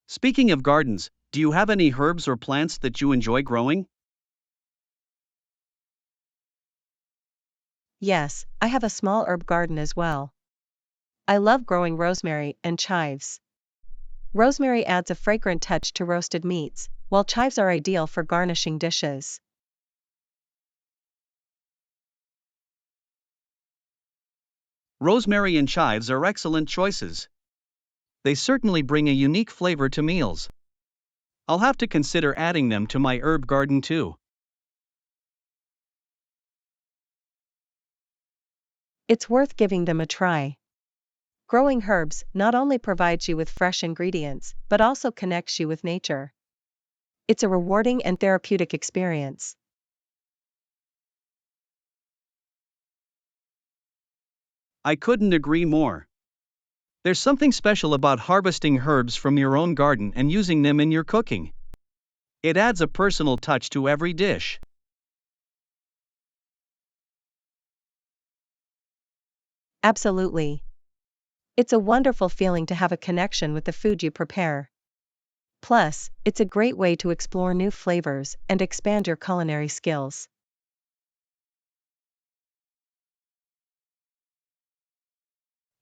S2: Speaking of gardens, do you have any herbs or plants that you enjoy growing?
S1: Yes, I have a small herb garden as well. I love growing rosemary and chives. Rosemary adds a fragrant touch to roasted meats, while chives are ideal for garnishing dishes.
S2: Rosemary and chives are excellent choices. They certainly bring a unique flavor to meals. I'll have to consider adding them to my herb garden too.
S1: It's worth giving them a try. Growing herbs not only provides you with fresh ingredients, but also connects you with nature. It's a rewarding and therapeutic experience.
S2: I couldn't agree more. There's something special about harvesting herbs from your own garden and using them in your cooking. It adds a personal touch to every dish.
S1: Absolutely. It's a wonderful feeling to have a connection with the food you prepare. Plus, it's a great way to explore new flavors and expand your culinary skills.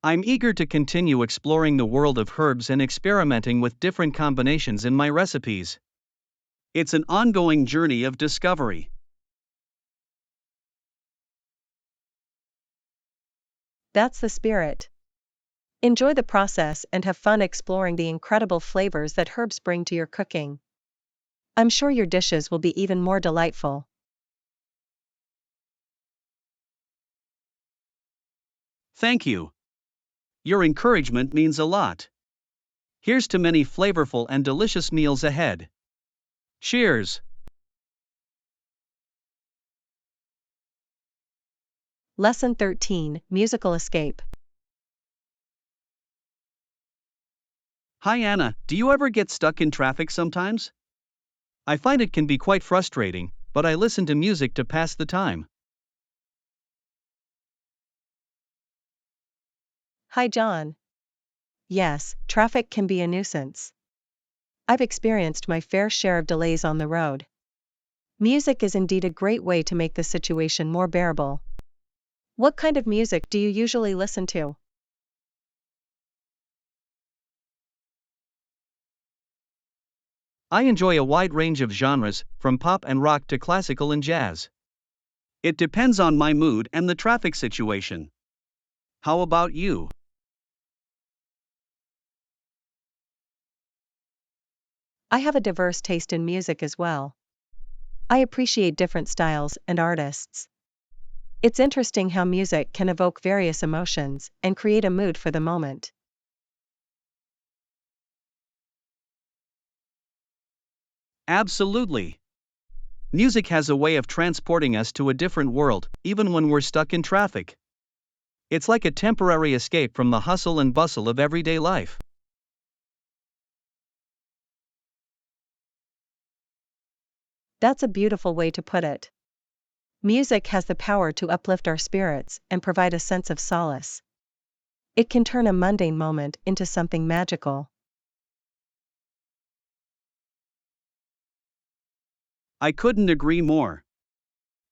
S2: I'm eager to continue exploring the world of herbs and experimenting with different combinations in my recipes. It's an ongoing journey of discovery.
S1: That's the spirit. Enjoy the process and have fun exploring the incredible flavors that herbs bring to your cooking. I'm sure your dishes will be even more delightful.
S2: Thank you. Your encouragement means a lot. Here's to many flavorful and delicious meals ahead. Cheers!
S1: Lesson 13, Musical Escape.
S2: Hi Anna, do you ever get stuck in traffic sometimes? I find it can be quite frustrating, but I listen to music to pass the time.
S1: Hi John. Yes, traffic can be a nuisance. I've experienced my fair share of delays on the road. Music is indeed a great way to make the situation more bearable. What kind of music do you usually listen to?
S2: I enjoy a wide range of genres, from pop and rock to classical and jazz. It depends on my mood and the traffic situation. How about you?
S1: I have a diverse taste in music as well. I appreciate different styles and artists. It's interesting how music can evoke various emotions and create a mood for the moment.
S2: Absolutely. Music has a way of transporting us to a different world, even when we're stuck in traffic. It's like a temporary escape from the hustle and bustle of everyday life.
S1: That's a beautiful way to put it. Music has the power to uplift our spirits and provide a sense of solace. It can turn a mundane moment into something magical.
S2: I couldn't agree more.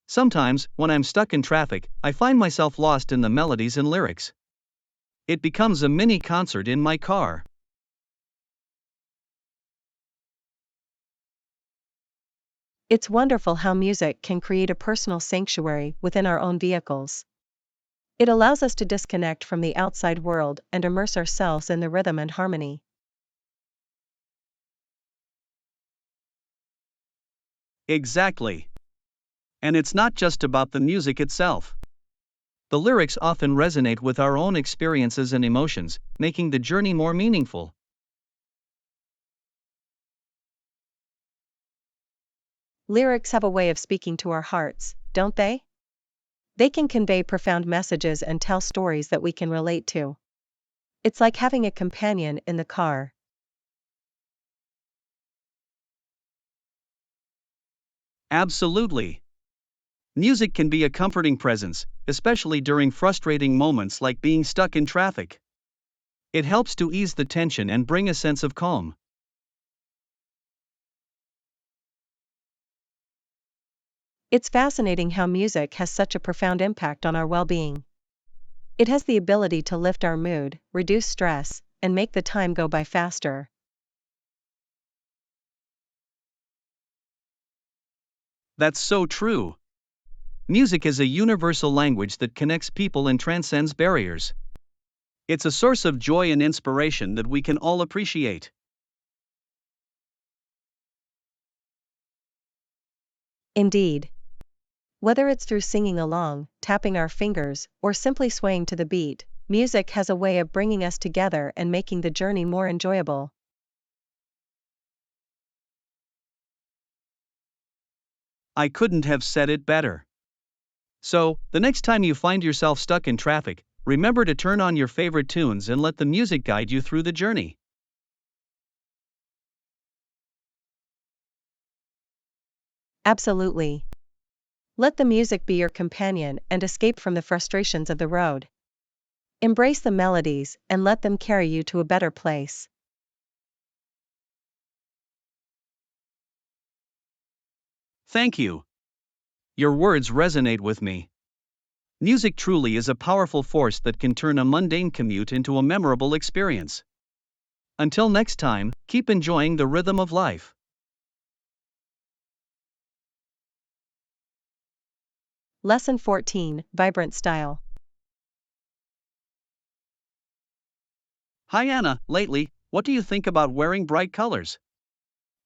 S2: Sometimes, when I'm stuck in traffic, I find myself lost in the melodies and lyrics. It becomes a mini concert in my car.
S1: It's wonderful how music can create a personal sanctuary within our own vehicles. It allows us to disconnect from the outside world and immerse ourselves in the rhythm and harmony.
S2: Exactly. And it's not just about the music itself. The lyrics often resonate with our own experiences and emotions, making the journey more meaningful.
S1: Lyrics have a way of speaking to our hearts, don't they? They can convey profound messages and tell stories that we can relate to. It's like having a companion in the car.
S2: Absolutely. Music can be a comforting presence, especially during frustrating moments like being stuck in traffic. It helps to ease the tension and bring a sense of calm.
S1: It's fascinating how music has such a profound impact on our well-being. It has the ability to lift our mood, reduce stress, and make the time go by faster.
S2: That's so true. Music is a universal language that connects people and transcends barriers. It's a source of joy and inspiration that we can all appreciate.
S1: Indeed. Whether it's through singing along, tapping our fingers, or simply swaying to the beat, music has a way of bringing us together and making the journey more enjoyable.
S2: I couldn't have said it better. So, the next time you find yourself stuck in traffic, remember to turn on your favorite tunes and let the music guide you through the journey.
S1: Absolutely. Let the music be your companion and escape from the frustrations of the road. Embrace the melodies and let them carry you to a better place.
S2: Thank you. Your words resonate with me. Music truly is a powerful force that can turn a mundane commute into a memorable experience. Until next time, keep enjoying the rhythm of life.
S1: Lesson 14, Vibrant Style.
S2: Hi Anna, lately, what do you think about wearing bright colors?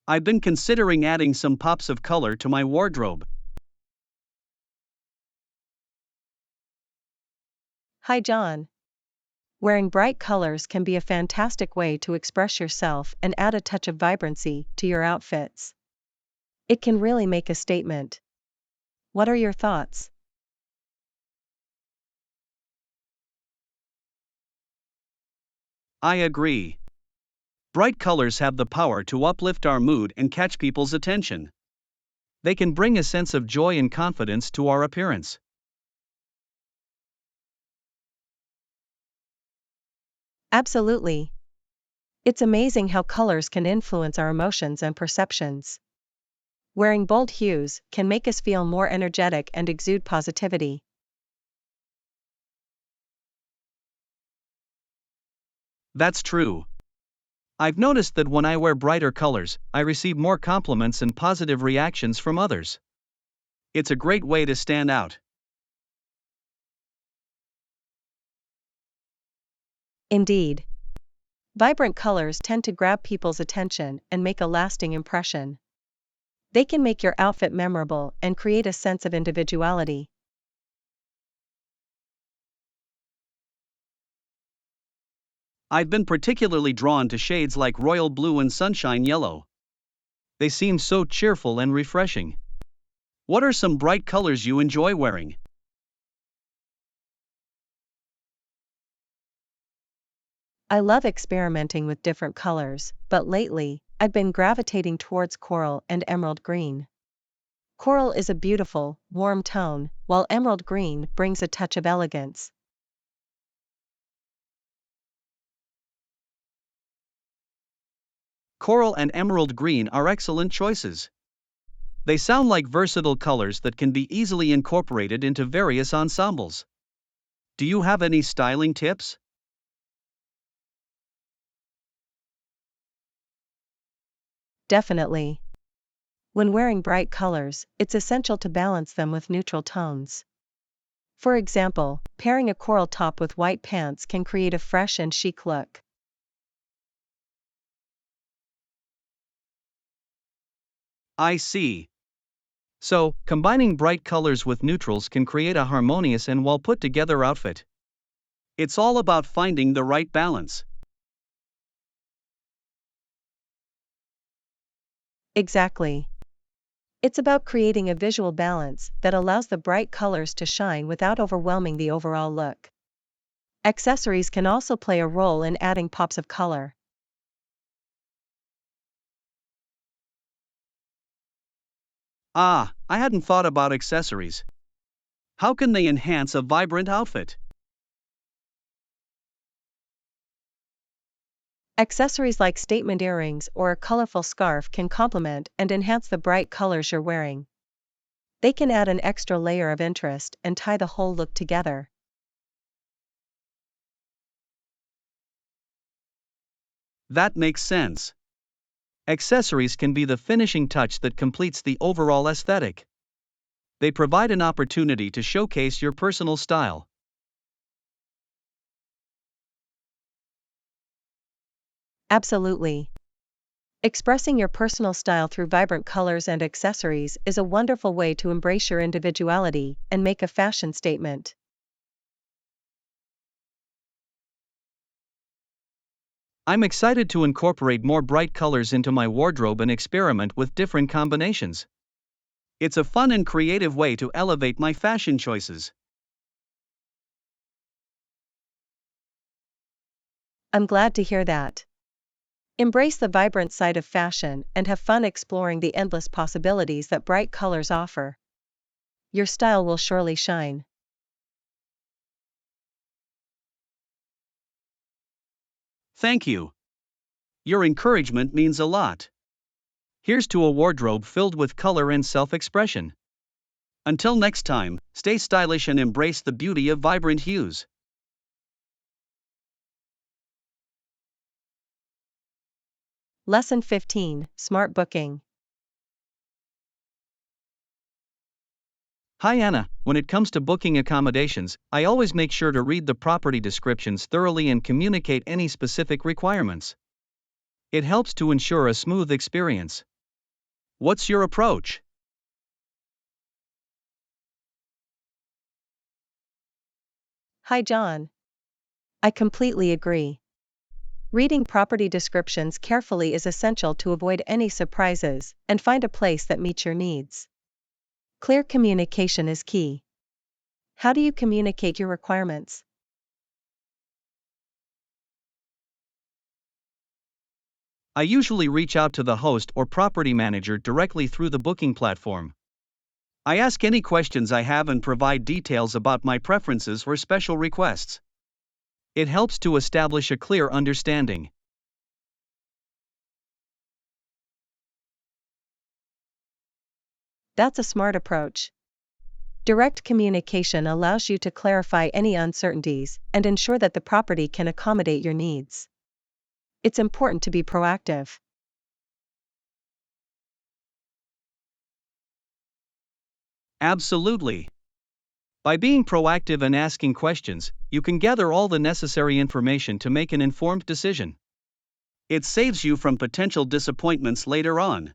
S2: I've been considering adding some pops of color to my wardrobe.
S1: Hi John. Wearing bright colors can be a fantastic way to express yourself and add a touch of vibrancy to your outfits. It can really make a statement. What are your thoughts?
S2: I agree. Bright colors have the power to uplift our mood and catch people's attention. They can bring a sense of joy and confidence to our appearance.
S1: Absolutely. It's amazing how colors can influence our emotions and perceptions. Wearing bold hues can make us feel more energetic and exude positivity.
S2: That's true. I've noticed that when I wear brighter colors, I receive more compliments and positive reactions from others. It's a great way to stand out.
S1: Indeed. Vibrant colors tend to grab people's attention and make a lasting impression. They can make your outfit memorable and create a sense of individuality.
S2: I've been particularly drawn to shades like royal blue and sunshine yellow. They seem so cheerful and refreshing. What are some bright colors you enjoy wearing?
S1: I love experimenting with different colors, but lately, I've been gravitating towards coral and emerald green. Coral is a beautiful, warm tone, while emerald green brings a touch of elegance.
S2: Coral and emerald green are excellent choices. They sound like versatile colors that can be easily incorporated into various ensembles. Do you have any styling tips?
S1: Definitely. When wearing bright colors, it's essential to balance them with neutral tones. For example, pairing a coral top with white pants can create a fresh and chic look.
S2: I see. So, combining bright colors with neutrals can create a harmonious and well put together outfit. It's all about finding the right balance.
S1: Exactly. It's about creating a visual balance that allows the bright colors to shine without overwhelming the overall look. Accessories can also play a role in adding pops of color.
S2: Ah, I hadn't thought about accessories. How can they enhance a vibrant outfit?
S1: Accessories like statement earrings or a colorful scarf can complement and enhance the bright colors you're wearing. They can add an extra layer of interest and tie the whole look together.
S2: That makes sense. Accessories can be the finishing touch that completes the overall aesthetic. They provide an opportunity to showcase your personal style.
S1: Absolutely. Expressing your personal style through vibrant colors and accessories is a wonderful way to embrace your individuality and make a fashion statement.
S2: I'm excited to incorporate more bright colors into my wardrobe and experiment with different combinations. It's a fun and creative way to elevate my fashion choices.
S1: I'm glad to hear that. Embrace the vibrant side of fashion and have fun exploring the endless possibilities that bright colors offer. Your style will surely shine.
S2: Thank you. Your encouragement means a lot. Here's to a wardrobe filled with color and self expression. Until next time, stay stylish and embrace the beauty of vibrant hues.
S1: Lesson 15: Smart Booking.
S2: Hi Anna, when it comes to booking accommodations, I always make sure to read the property descriptions thoroughly and communicate any specific requirements. It helps to ensure a smooth experience. What's your approach?
S1: Hi John. I completely agree. Reading property descriptions carefully is essential to avoid any surprises and find a place that meets your needs. Clear communication is key. How do you communicate your requirements?
S2: I usually reach out to the host or property manager directly through the booking platform. I ask any questions I have and provide details about my preferences or special requests. It helps to establish a clear understanding.
S1: That's a smart approach. Direct communication allows you to clarify any uncertainties and ensure that the property can accommodate your needs. It's important to be proactive.
S2: Absolutely. By being proactive and asking questions, you can gather all the necessary information to make an informed decision. It saves you from potential disappointments later on.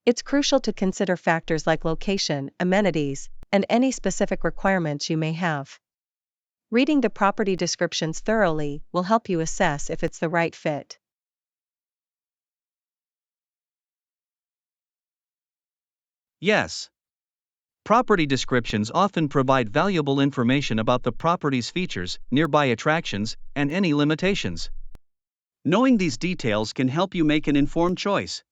S1: It's crucial to consider factors like location, amenities, and any specific requirements you may have. Reading the property descriptions thoroughly will help you assess if it's the right fit.
S2: Yes. Property descriptions often provide valuable information about the property's features, nearby attractions, and any limitations. Knowing these details can help you make an informed choice.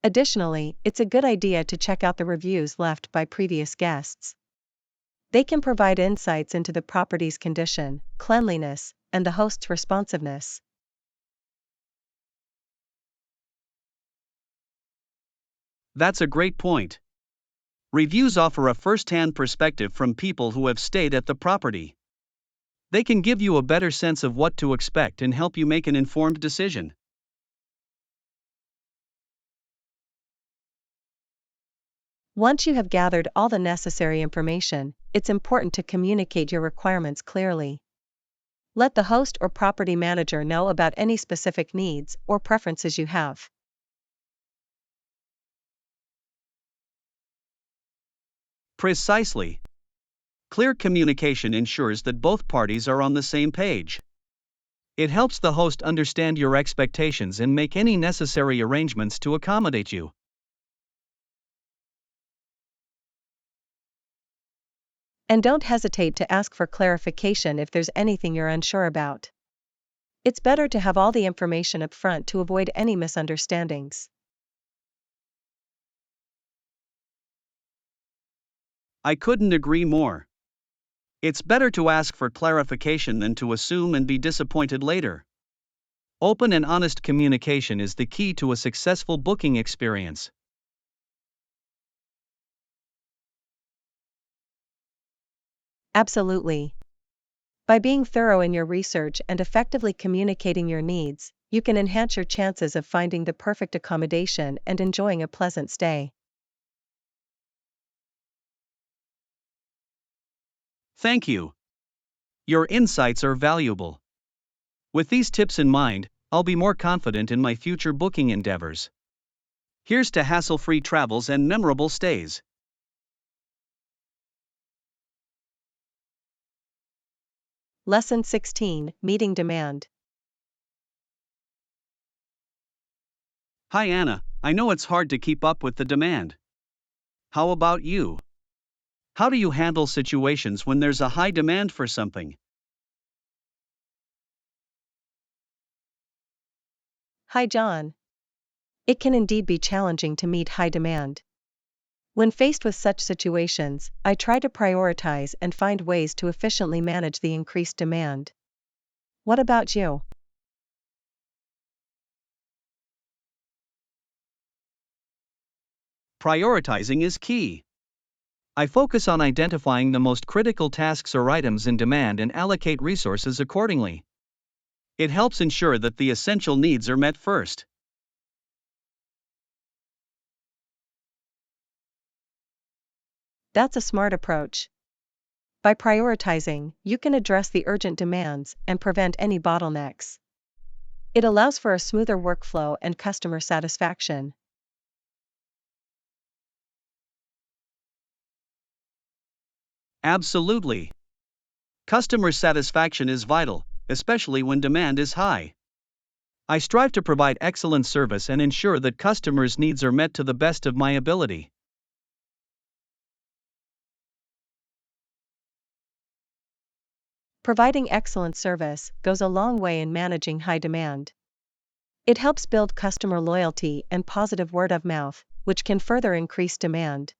S1: Additionally, it's a good idea to check out the reviews left by previous guests. They can provide insights into the property's condition, cleanliness, and the host's responsiveness.
S2: That's a great point. Reviews offer a first hand perspective from people who have stayed at the property. They can give you a better sense of what to expect and help you make an informed decision.
S1: Once you have gathered all the necessary information, it's important to communicate your requirements clearly. Let the host or property manager know about any specific needs or preferences you have.
S2: Precisely. Clear communication ensures that both parties are on the same page. It helps the host understand your expectations and make any necessary arrangements to accommodate you.
S1: And don't hesitate to ask for clarification if there's anything you're unsure about. It's better to have all the information up front to avoid any misunderstandings.
S2: I couldn't agree more. It's better to ask for clarification than to assume and be disappointed later. Open and honest communication is the key to a successful booking experience.
S1: Absolutely. By being thorough in your research and effectively communicating your needs, you can enhance your chances of finding the perfect accommodation and enjoying a pleasant stay.
S2: Thank you. Your insights are valuable. With these tips in mind, I'll be more confident in my future booking endeavors. Here's to hassle-free travels and memorable stays.
S1: Lesson 16, Meeting Demand.
S2: Hi Anna, I know it's hard to keep up with the demand. How about you? How do you handle situations when there's a high demand for something?
S1: Hi John. It can indeed be challenging to meet high demand. When faced with such situations, I try to prioritize and find ways to efficiently manage the increased demand. What about you?
S2: Prioritizing is key. I focus on identifying the most critical tasks or items in demand and allocate resources accordingly. It helps ensure that the essential needs are met first.
S1: That's a smart approach. By prioritizing, you can address the urgent demands and prevent any bottlenecks. It allows for a smoother workflow and customer satisfaction.
S2: Absolutely. Customer satisfaction is vital, especially when demand is high. I strive to provide excellent service and ensure that customers' needs are met to the best of my ability.
S1: Providing excellent service goes a long way in managing high demand. It helps build customer loyalty and positive word of mouth, which can further increase demand.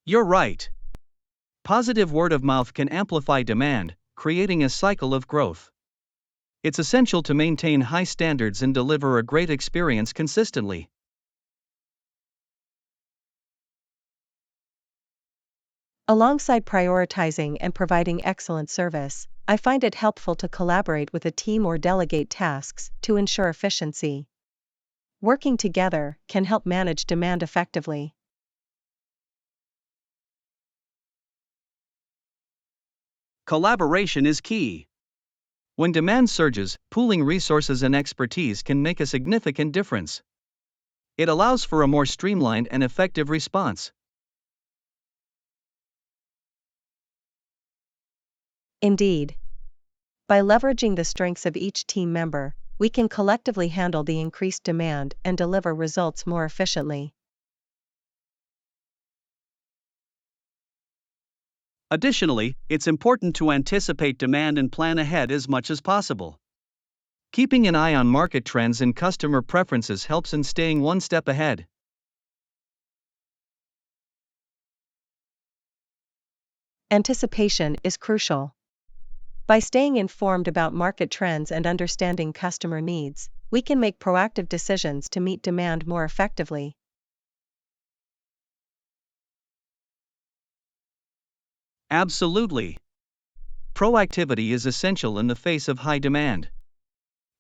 S2: You're right. Positive word of mouth can amplify demand, creating a cycle of growth. It's essential to maintain high standards and deliver a great experience consistently.
S1: Alongside prioritizing and providing excellent service, I find it helpful to collaborate with a team or delegate tasks to ensure efficiency. Working together can help manage demand effectively.
S2: Collaboration is key. When demand surges, pooling resources and expertise can make a significant difference. It allows for a more streamlined and effective response.
S1: Indeed, by leveraging the strengths of each team member, we can collectively handle the increased demand and deliver results more efficiently.
S2: Additionally, it's important to anticipate demand and plan ahead as much as possible. Keeping an eye on market trends and customer preferences helps in staying one step ahead.
S1: Anticipation is crucial. By staying informed about market trends and understanding customer needs, we can make proactive decisions to meet demand more effectively.
S2: Absolutely. Proactivity is essential in the face of high demand.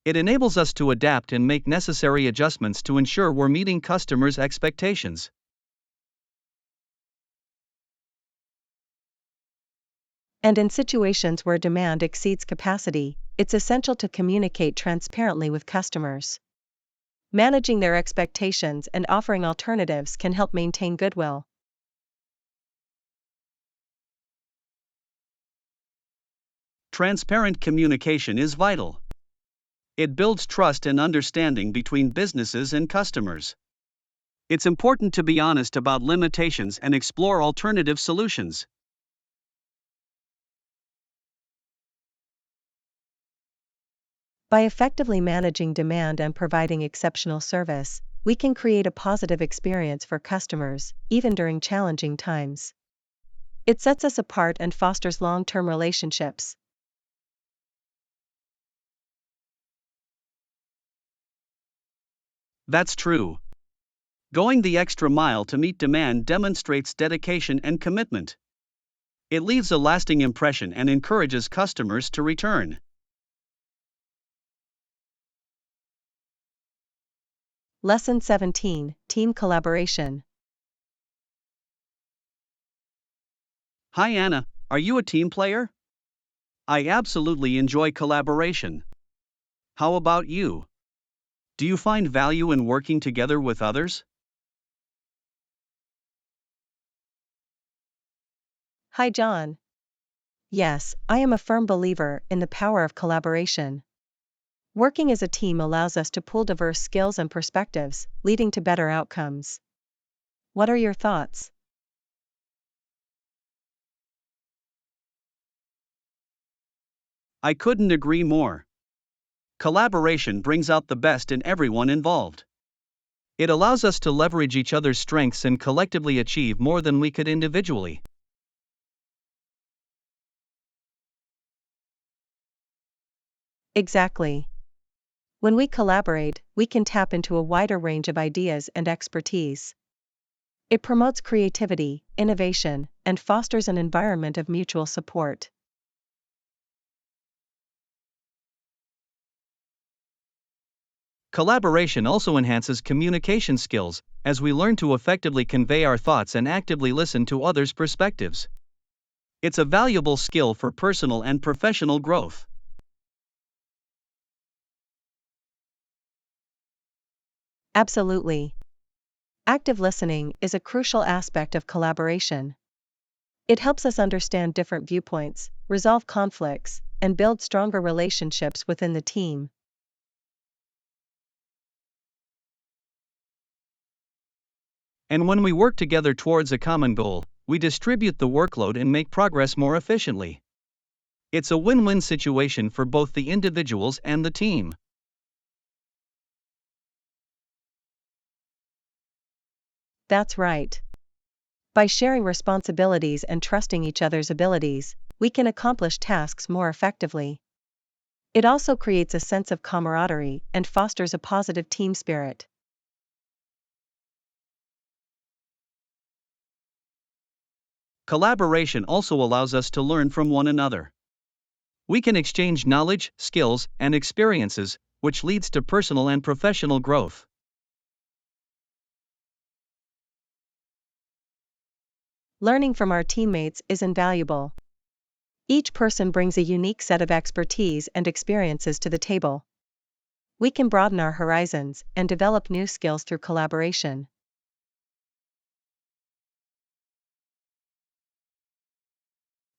S2: It enables us to adapt and make necessary adjustments to ensure we're meeting customers' expectations.
S1: And in situations where demand exceeds capacity, it's essential to communicate transparently with customers. Managing their expectations and offering alternatives can help maintain goodwill.
S2: Transparent communication is vital. It builds trust and understanding between businesses and customers. It's important to be honest about limitations and explore alternative solutions.
S1: By effectively managing demand and providing exceptional service, we can create a positive experience for customers, even during challenging times. It sets us apart and fosters long-term relationships.
S2: That's true. Going the extra mile to meet demand demonstrates dedication and commitment. It leaves a lasting impression and encourages customers to return.
S1: Lesson 17, Team Collaboration.
S2: Hi Anna, are you a team player? I absolutely enjoy collaboration. How about you? Do you find value in working together with others?
S1: Hi, John. Yes, I am a firm believer in the power of collaboration. Working as a team allows us to pool diverse skills and perspectives, leading to better outcomes. What are your thoughts?
S2: I couldn't agree more. Collaboration brings out the best in everyone involved. It allows us to leverage each other's strengths and collectively achieve more than we could individually.
S1: Exactly. When we collaborate, we can tap into a wider range of ideas and expertise. It promotes creativity, innovation, and fosters an environment of mutual support.
S2: Collaboration also enhances communication skills, as we learn to effectively convey our thoughts and actively listen to others' perspectives. It's a valuable skill for personal and professional growth.
S1: Absolutely. Active listening is a crucial aspect of collaboration. It helps us understand different viewpoints, resolve conflicts, and build stronger relationships within the team.
S2: And when we work together towards a common goal, we distribute the workload and make progress more efficiently. It's a win-win situation for both the individuals and the team.
S1: That's right. By sharing responsibilities and trusting each other's abilities, we can accomplish tasks more effectively. It also creates a sense of camaraderie and fosters a positive team spirit.
S2: Collaboration also allows us to learn from one another. We can exchange knowledge, skills, and experiences, which leads to personal and professional growth.
S1: Learning from our teammates is invaluable. Each person brings a unique set of expertise and experiences to the table. We can broaden our horizons and develop new skills through collaboration.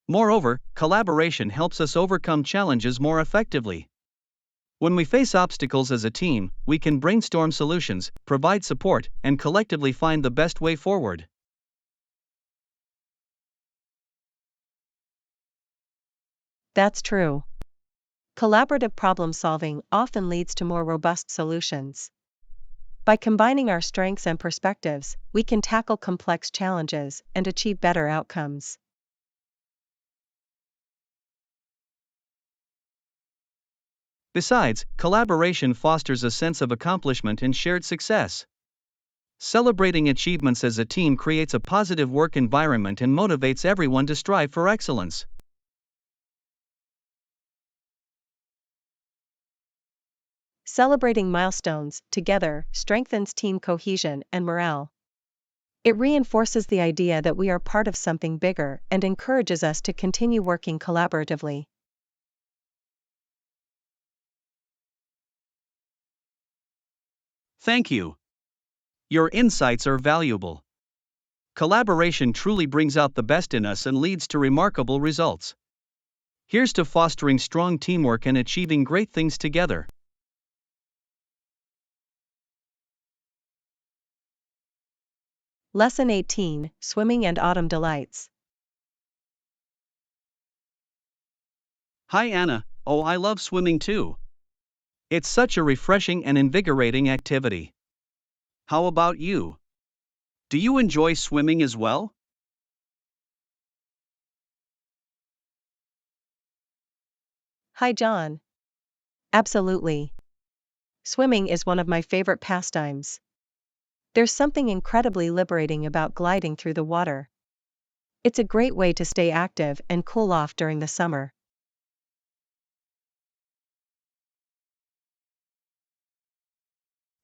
S2: Moreover, collaboration helps us overcome challenges more effectively. When we face obstacles as a team, we can brainstorm solutions, provide support, and collectively find the best way forward.
S1: That's true. Collaborative problem solving often leads to more robust solutions. By combining our strengths and perspectives, we can tackle complex challenges and achieve better outcomes.
S2: Besides, collaboration fosters a sense of accomplishment and shared success. Celebrating achievements as a team creates a positive work environment and motivates everyone to strive for excellence.
S1: Celebrating milestones together strengthens team cohesion and morale. It reinforces the idea that we are part of something bigger and encourages us to continue working collaboratively.
S2: Thank you. Your insights are valuable. Collaboration truly brings out the best in us and leads to remarkable results. Here's to fostering strong teamwork and achieving great things together.
S1: Lesson 18: Swimming and Autumn Delights.
S2: Hi Anna, oh, I love swimming too. It's such a refreshing and invigorating activity. How about you? Do you enjoy swimming as well?
S1: Hi, John. Absolutely. Swimming is one of my favorite pastimes. There's something incredibly liberating about gliding through the water. It's a great way to stay active and cool off during the summer.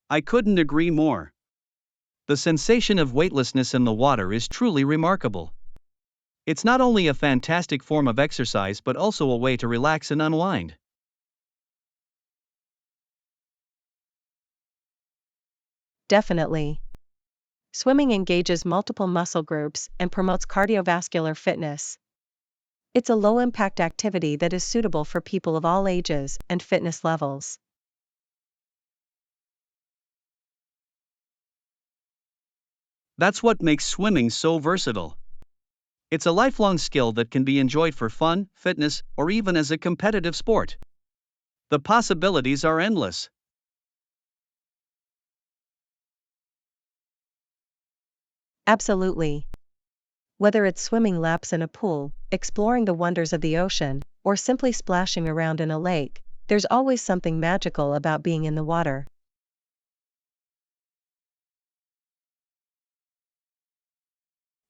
S2: I couldn't agree more. The sensation of weightlessness in the water is truly remarkable. It's not only a fantastic form of exercise but also a way to relax and unwind.
S1: Definitely. Swimming engages multiple muscle groups and promotes cardiovascular fitness. It's a low-impact activity that is suitable for people of all ages and fitness levels.
S2: That's what makes swimming so versatile. It's a lifelong skill that can be enjoyed for fun, fitness, or even as a competitive sport. The possibilities are endless.
S1: Absolutely. Whether it's swimming laps in a pool, exploring the wonders of the ocean, or simply splashing around in a lake, there's always something magical about being in the water.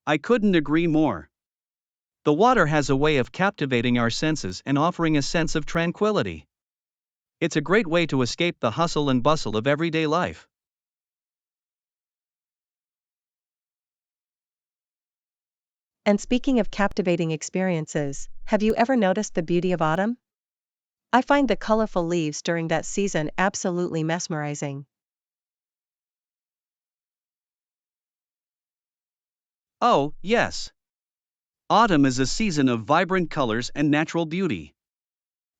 S2: I couldn't agree more. The water has a way of captivating our senses and offering a sense of tranquility. It's a great way to escape the hustle and bustle of everyday life.
S1: And speaking of captivating experiences, have you ever noticed the beauty of autumn? I find the colorful leaves during that season absolutely mesmerizing.
S2: Oh, yes. Autumn is a season of vibrant colors and natural beauty.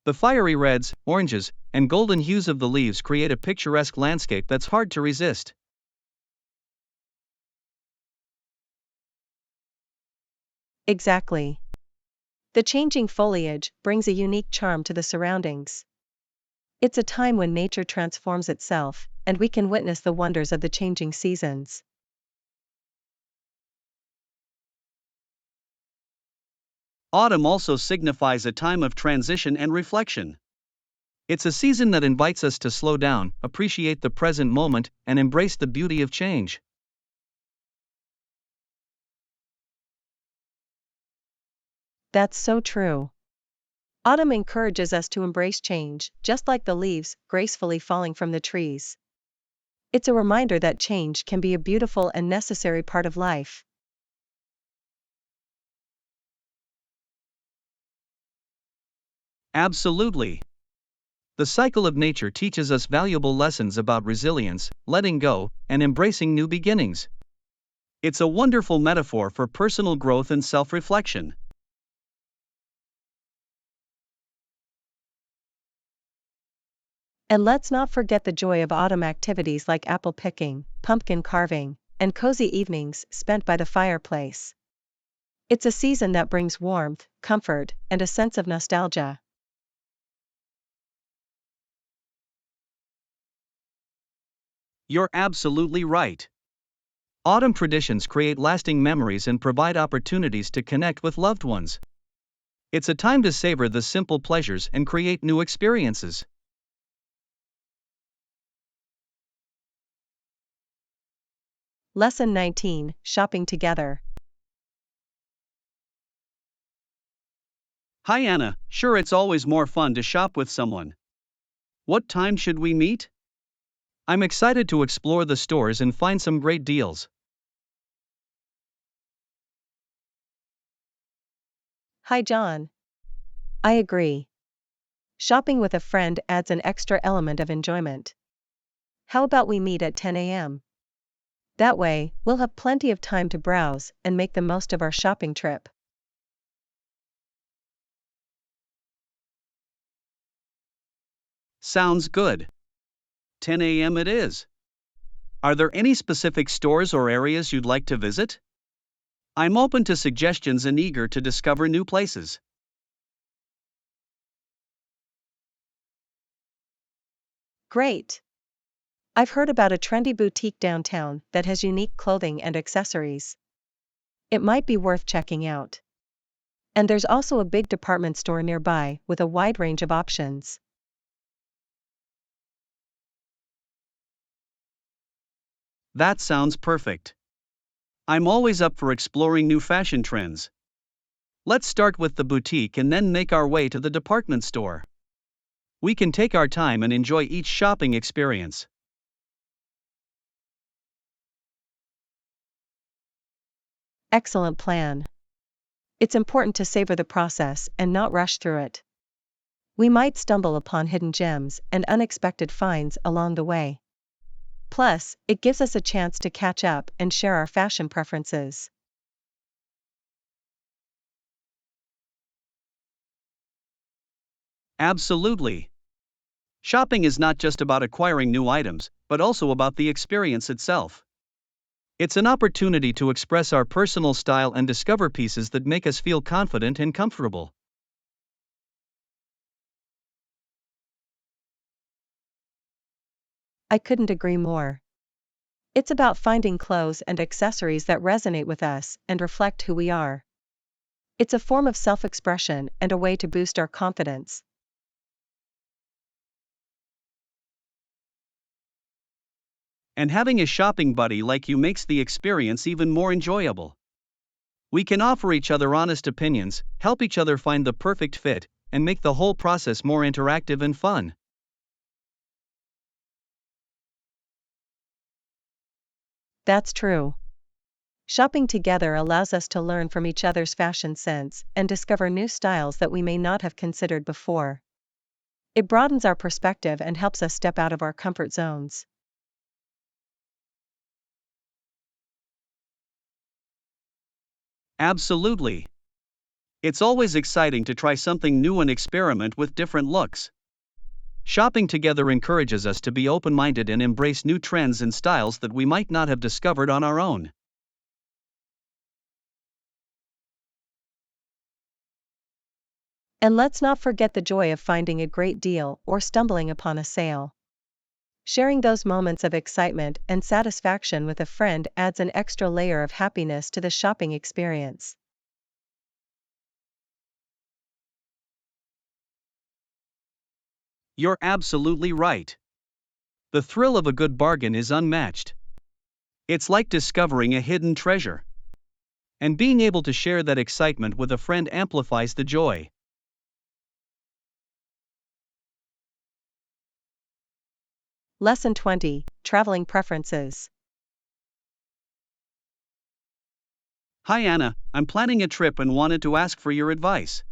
S2: The fiery reds, oranges, and golden hues of the leaves create a picturesque landscape that's hard to resist.
S1: Exactly. The changing foliage brings a unique charm to the surroundings. It's a time when nature transforms itself, and we can witness the wonders of the changing seasons.
S2: Autumn also signifies a time of transition and reflection. It's a season that invites us to slow down, appreciate the present moment, and embrace the beauty of change.
S1: That's so true. Autumn encourages us to embrace change, just like the leaves gracefully falling from the trees. It's a reminder that change can be a beautiful and necessary part of life.
S2: Absolutely. The cycle of nature teaches us valuable lessons about resilience, letting go, and embracing new beginnings. It's a wonderful metaphor for personal growth and self reflection.
S1: And let's not forget the joy of autumn activities like apple picking, pumpkin carving, and cozy evenings spent by the fireplace. It's a season that brings warmth, comfort, and a sense of nostalgia.
S2: You're absolutely right. Autumn traditions create lasting memories and provide opportunities to connect with loved ones. It's a time to savor the simple pleasures and create new experiences.
S1: Lesson 19: Shopping Together.
S2: Hi Anna, sure it's always more fun to shop with someone. What time should we meet? I'm excited to explore the stores and find some great deals.
S1: Hi John. I agree. Shopping with a friend adds an extra element of enjoyment. How about we meet at 10 a.m.? That way, we'll have plenty of time to browse and make the most of our shopping trip.
S2: Sounds good. 10 a.m. it is. Are there any specific stores or areas you'd like to visit? I'm open to suggestions and eager to discover new places.
S1: Great! I've heard about a trendy boutique downtown that has unique clothing and accessories. It might be worth checking out. And there's also a big department store nearby with a wide range of options.
S2: That sounds perfect. I'm always up for exploring new fashion trends. Let's start with the boutique and then make our way to the department store. We can take our time and enjoy each shopping experience.
S1: Excellent plan. It's important to savor the process and not rush through it. We might stumble upon hidden gems and unexpected finds along the way. Plus, it gives us a chance to catch up and share our fashion preferences.
S2: Absolutely. Shopping is not just about acquiring new items, but also about the experience itself. It's an opportunity to express our personal style and discover pieces that make us feel confident and comfortable.
S1: I couldn't agree more. It's about finding clothes and accessories that resonate with us and reflect who we are. It's a form of self-expression and a way to boost our confidence.
S2: And having a shopping buddy like you makes the experience even more enjoyable. We can offer each other honest opinions, help each other find the perfect fit, and make the whole process more interactive and fun.
S1: That's true. Shopping together allows us to learn from each other's fashion sense and discover new styles that we may not have considered before. It broadens our perspective and helps us step out of our comfort zones.
S2: Absolutely. It's always exciting to try something new and experiment with different looks. Shopping together encourages us to be open minded and embrace new trends and styles that we might not have discovered on our own.
S1: And let's not forget the joy of finding a great deal or stumbling upon a sale. Sharing those moments of excitement and satisfaction with a friend adds an extra layer of happiness to the shopping experience.
S2: You're absolutely right. The thrill of a good bargain is unmatched. It's like discovering a hidden treasure. And being able to share that excitement with a friend amplifies the joy.
S1: Lesson 20: Traveling Preferences.
S2: Hi Anna, I'm planning a trip and wanted to ask for your advice.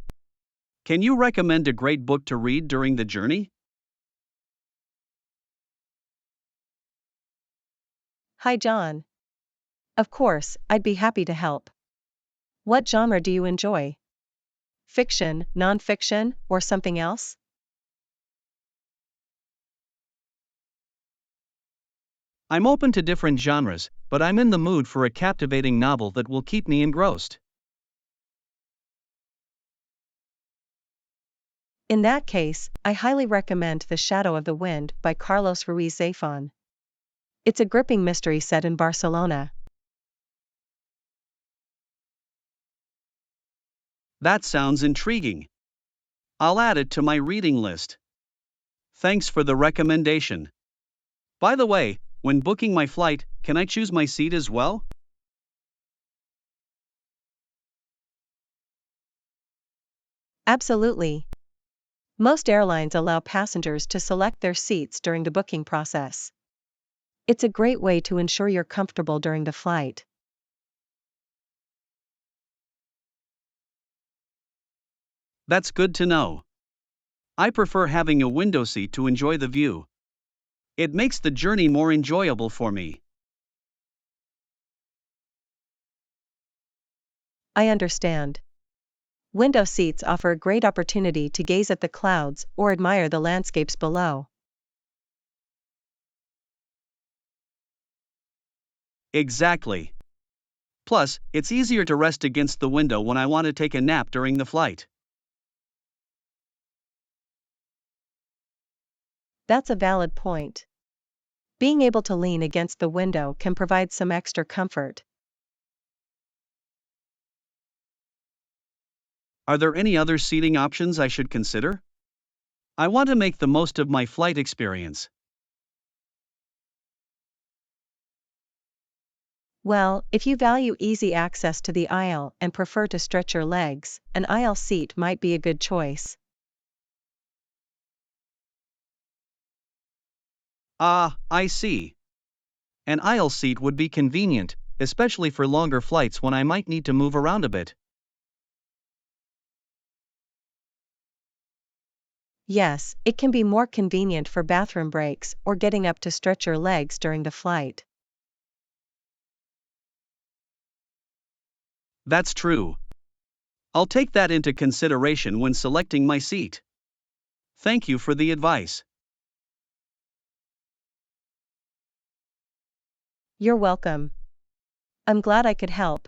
S2: Can you recommend a great book to read during the journey?
S1: Hi John. Of course, I'd be happy to help. What genre do you enjoy? Fiction, non-fiction, or something else?
S2: I'm open to different genres, but I'm in the mood for a captivating novel that will keep me engrossed.
S1: In that case, I highly recommend The Shadow of the Wind by Carlos Ruiz Zafón. It's a gripping mystery set in Barcelona.
S2: That sounds intriguing. I'll add it to my reading list. Thanks for the recommendation. By the way, when booking my flight, can I choose my seat as well?
S1: Absolutely. Most airlines allow passengers to select their seats during the booking process. It's a great way to ensure you're comfortable during the flight.
S2: That's good to know. I prefer having a window seat to enjoy the view. It makes the journey more enjoyable for me.
S1: I understand. Window seats offer a great opportunity to gaze at the clouds or admire the landscapes below.
S2: Exactly. Plus, it's easier to rest against the window when I want to take a nap during the flight.
S1: That's a valid point. Being able to lean against the window can provide some extra comfort.
S2: Are there any other seating options I should consider? I want to make the most of my flight experience.
S1: Well, if you value easy access to the aisle and prefer to stretch your legs, an aisle seat might be a good choice.
S2: Ah, I see. An aisle seat would be convenient, especially for longer flights when I might need to move around a bit.
S1: Yes, it can be more convenient for bathroom breaks or getting up to stretch your legs during the flight.
S2: That's true. I'll take that into consideration when selecting my seat. Thank you for the advice.
S1: You're welcome. I'm glad I could help.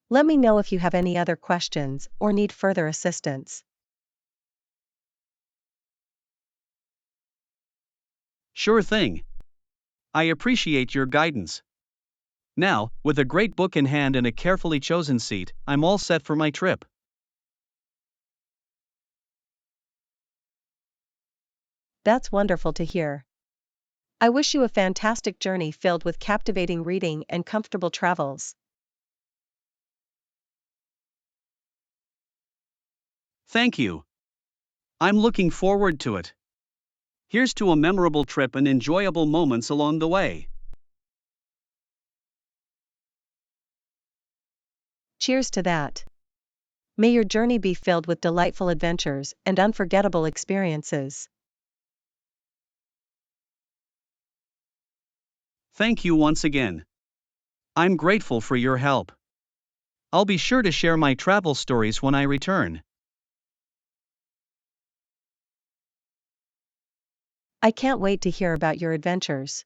S1: Let me know if you have any other questions or need further assistance.
S2: Sure thing. I appreciate your guidance. Now, with a great book in hand and a carefully chosen seat, I'm all set for my trip.
S1: That's wonderful to hear. I wish you a fantastic journey filled with captivating reading and comfortable travels.
S2: Thank you. I'm looking forward to it. Here's to a memorable trip and enjoyable moments along the way.
S1: Cheers to that. May your journey be filled with delightful adventures and unforgettable experiences.
S2: Thank you once again. I'm grateful for your help. I'll be sure to share my travel stories when I return.
S1: I can't wait to hear about your adventures.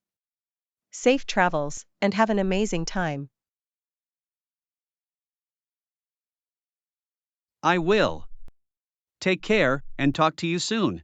S1: Safe travels, and have an amazing time.
S2: I will. Take care and talk to you soon.